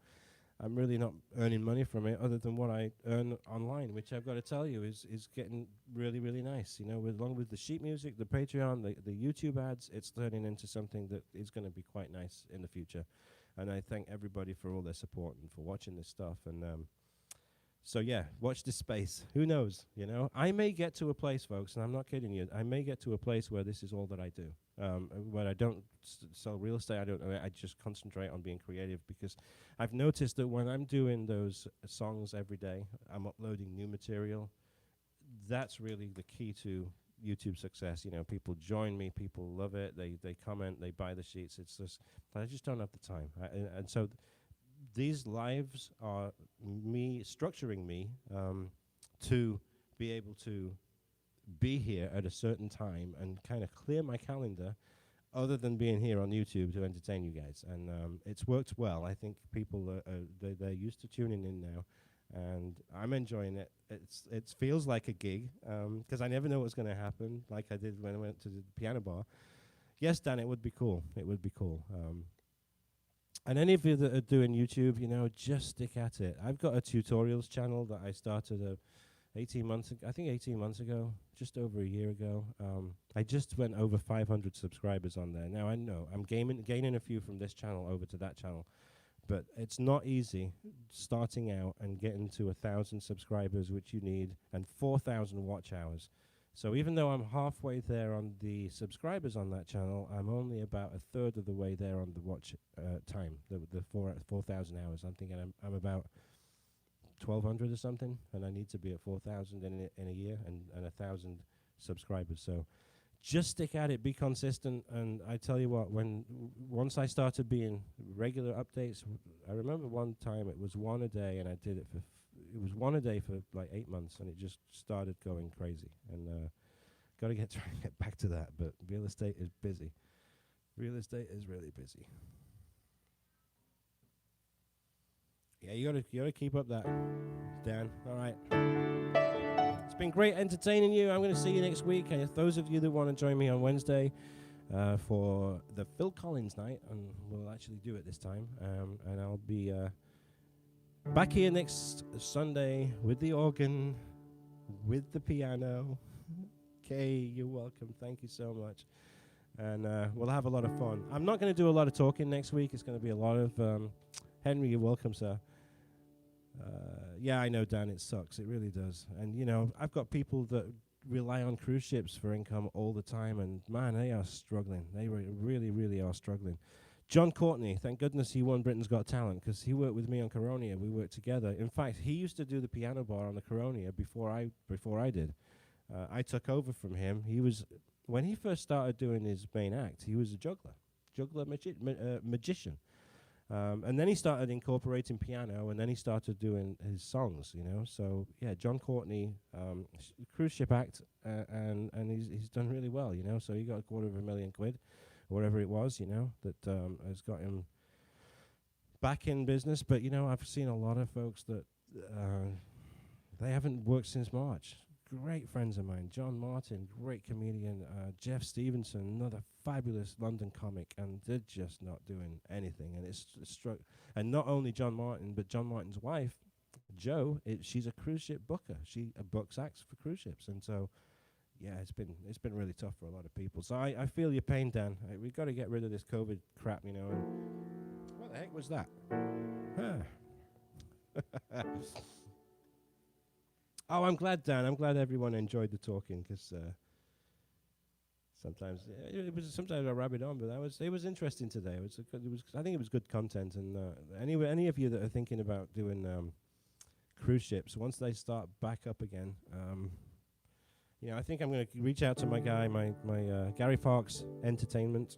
I'm really not earning money from it other than what I earn online, which I've got to tell you is getting really, really nice. You know, along with the sheet music, the Patreon, the YouTube ads, it's turning into something that is going to be quite nice in the future. And I thank everybody for all their support and for watching this stuff. And so, yeah, watch this space. Who knows, you know? I may get to a place, folks, and I'm not kidding you, I may get to a place where this is all that I do. Where I don't sell real estate, I just concentrate on being creative, because I've noticed that when I'm doing those songs every day, I'm uploading new material. That's really the key to YouTube success. You know, people join me, people love it, they comment, they buy the sheets. It's just, I just don't have the time. And so these lives are me structuring me to be able to be here at a certain time and kind of clear my calendar other than being here on YouTube to entertain you guys. And it's worked well. I think people, they're used to tuning in now, and I'm enjoying it. It feels like a gig, because I never know what's going to happen, like I did when I went to the piano bar. Yes, Dan, it would be cool. It would be cool. And any of you that are doing YouTube, just stick at it. I've got a tutorials channel that I started 18 months ago, just over a year ago. I just went over 500 subscribers on there. Now I know I'm gaining a few from this channel over to that channel, but it's not easy starting out and getting to 1,000 subscribers, which you need, and 4,000 watch hours. So even though I'm halfway there on the subscribers on that channel, I'm only about a third of the way there on the watch time, the 4,000 hours. I'm thinking I'm about 1,200 or something, and I need to be at 4,000 in a year and 1,000 subscribers. So just stick at it, be consistent, and I tell you what, once I started being regular updates, I remember one time it was one a day, and I did it it was one a day for like 8 months, and it just started going crazy. And got to try and get back to that, but real estate is busy. Real estate is really busy. Yeah, you gotta keep up that, Dan. All right. It's been great entertaining you. I'm going to see you next week. And those of you that want to join me on Wednesday for the Phil Collins night, and we'll actually do it this time, and I'll be back here next Sunday with the organ, with the piano. Okay, you're welcome. Thank you so much. And we'll have a lot of fun. I'm not going to do a lot of talking next week. It's going to be a lot of... Henry, you're welcome, sir. Yeah, I know, Dan, it sucks. It really does. And, I've got people that rely on cruise ships for income all the time, and, man, they are struggling. They really, really are struggling. John Courtney, thank goodness he won Britain's Got Talent, because he worked with me on Coronia. We worked together. In fact, he used to do the piano bar on the Coronia before I did. I took over from him. When he first started doing his main act, he was a juggler magician. And then he started incorporating piano, and then he started doing his songs, So, yeah, John Courtney, cruise ship act, and he's done really well, So he got £250,000 quid, or whatever it was, that has got him back in business. But, I've seen a lot of folks that they haven't worked since March. Great friends of mine. John Martin, great comedian. Jeff Stevenson, another fabulous London comic, and they're just not doing anything. And it's struck. And not only John Martin, but John Martin's wife, Jo. She's a cruise ship booker. She books acts for cruise ships, and so yeah, it's been really tough for a lot of people. So I feel your pain, Dan. We've got to get rid of this COVID crap, And what the heck was that? Huh. Oh, I'm glad, Dan. I'm glad everyone enjoyed the talking, because sometimes I rabbit on, but it was interesting today. I think it was good content. And any of you that are thinking about doing cruise ships, once they start back up again, I think I'm going to reach out to my guy, my Gary Parks Entertainment.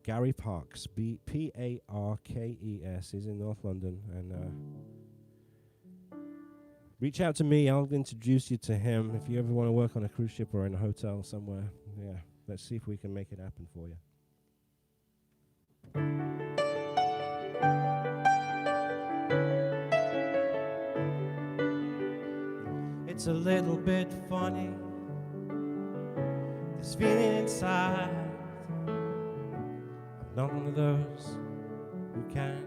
Gary Parks, Parkes. He's in North London, and. Reach out to me. I'll introduce you to him. If you ever want to work on a cruise ship or in a hotel somewhere, yeah, let's see if we can make it happen for you. It's a little bit funny, this feeling inside. I'm not one of those who can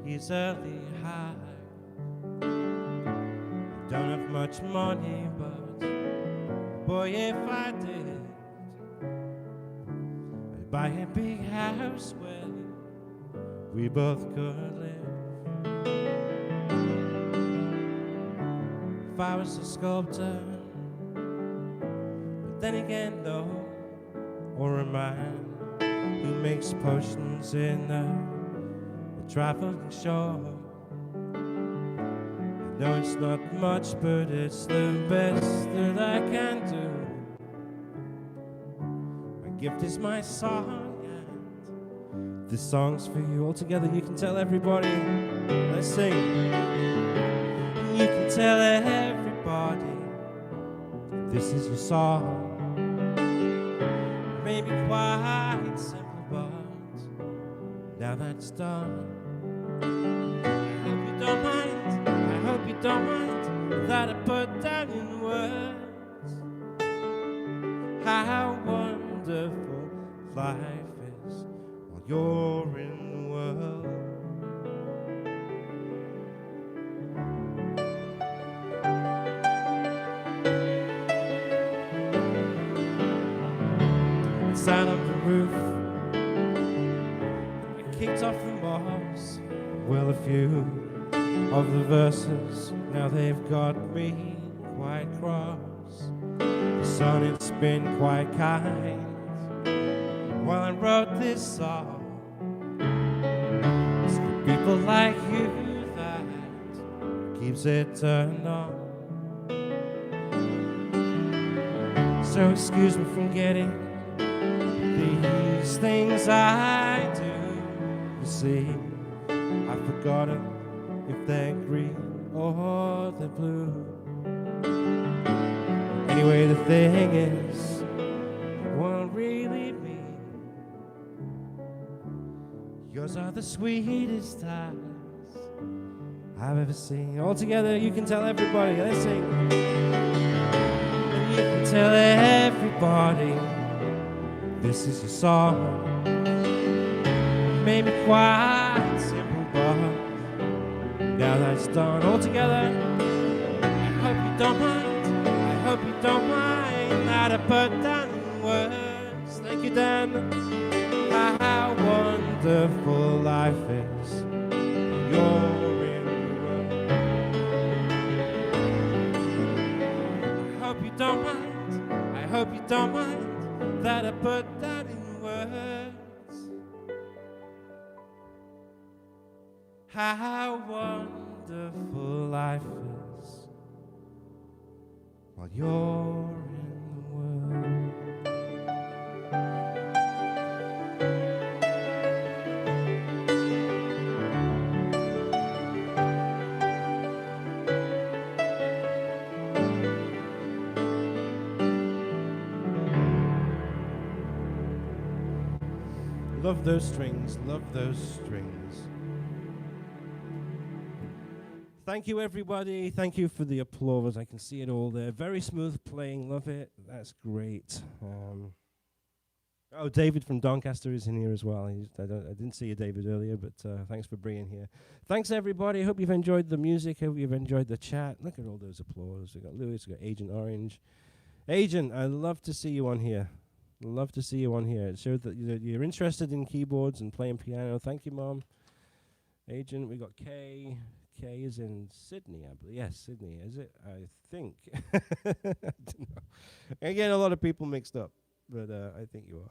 easily hide. Don't have much money, but boy, if I did, I'd buy a big house where we both could live. If I was a sculptor, but then again, no, or a man who makes potions in a traveling show. No, it's not much, but it's the best that I can do. My gift is my song, and this song's for you. All together, you can tell everybody. Let's sing. You can tell everybody This is your song. Maybe quite simple, but now that it's done, I hope you don't mind. I hope you don't mind that I put down in words how wonderful life is while you're in the world. Sat on the roof, I kicked off the moss. Well, a few of the verses, now they've got me quite cross. The sun, it's been quite kind while I wrote this song. It's for people like you that keeps it turned on. So excuse me from getting these things I do. You see, I've forgotten if they're green or they're blue. Anyway, the thing is, won't really mean yours are the sweetest eyes I've ever seen. All together, you can tell everybody. Let's sing. And you can tell everybody this is your song. Maybe quite simple, but now that it's done, all together, I hope you don't mind. I hope you don't mind that I put down in words. Thank you, Dan. How wonderful life is. You're in the world. I hope you don't mind. I hope you don't mind that I put that in words. How wonderful life is while you're in the world. Love those strings, love those strings. Thank you, everybody. Thank you for the applause. I can see it all there. Very smooth playing, love it. That's great. Oh, David from Doncaster is in here as well. I didn't see you, David, earlier, but thanks for being here. Thanks, everybody. Hope you've enjoyed the music. Hope you've enjoyed the chat. Look at all those applause. We've got Lewis, we've got Agent Orange. Agent, I'd love to see you on here. Love to see you on here. It showed that you're interested in keyboards and playing piano. Thank you, Mom. Agent, we got Kay. Kay is in Sydney, I believe. Yes, Sydney, is it? I think. I don't know. I get a lot of people mixed up, but I think you are.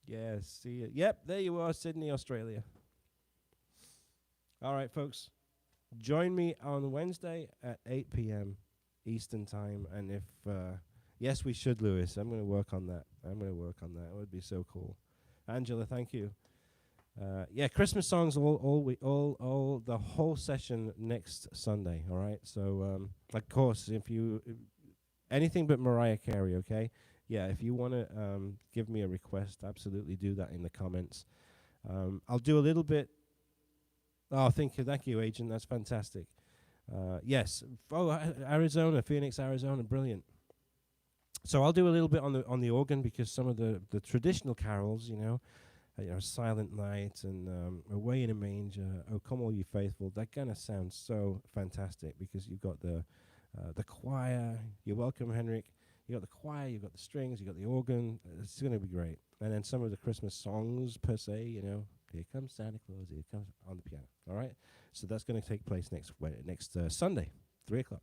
Yes, see you. Yep, there you are, Sydney, Australia. All right, folks. Join me on Wednesday at 8 p.m. Eastern Time. And if... yes, we should, Lewis. I'm going to work on that. It would be so cool. Angela, thank you. Yeah, Christmas songs all the whole session next Sunday. All right. So, of course, if anything but Mariah Carey, okay? Yeah, if you want to give me a request, absolutely do that in the comments. I'll do a little bit. Oh, thank you, Agent. That's fantastic. Yes. Oh, Arizona, Phoenix, Arizona, brilliant. So I'll do a little bit on the organ because some of the traditional carols, Silent Night and Away in a Manger, Oh Come All You Faithful, that kind of sounds so fantastic because you've got the choir. You're welcome, Henrik. You got the choir, you got the strings, you got the organ. It's going to be great. And then some of the Christmas songs per se, Here Comes Santa Claus, Here Comes on the piano. All right. So that's going to take place next Sunday, 3:00.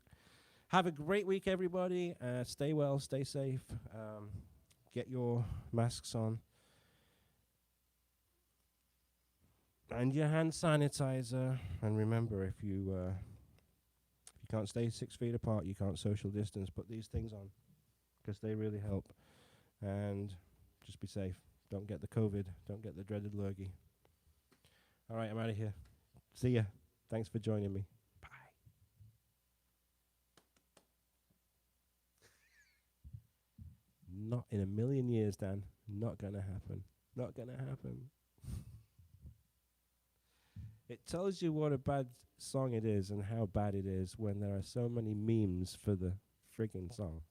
Have a great week, everybody. Stay well, stay safe. Get your masks on. And your hand sanitizer. And remember, if you can't stay 6 feet apart, you can't social distance, put these things on because they really help. And just be safe. Don't get the COVID. Don't get the dreaded lurgy. All right, I'm out of here. See ya. Thanks for joining me. Not in a million years, Dan. Not gonna happen. Not gonna happen. It tells you what a bad song it is and how bad it is when there are so many memes for the friggin' song.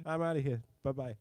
I'm out of here. Bye-bye.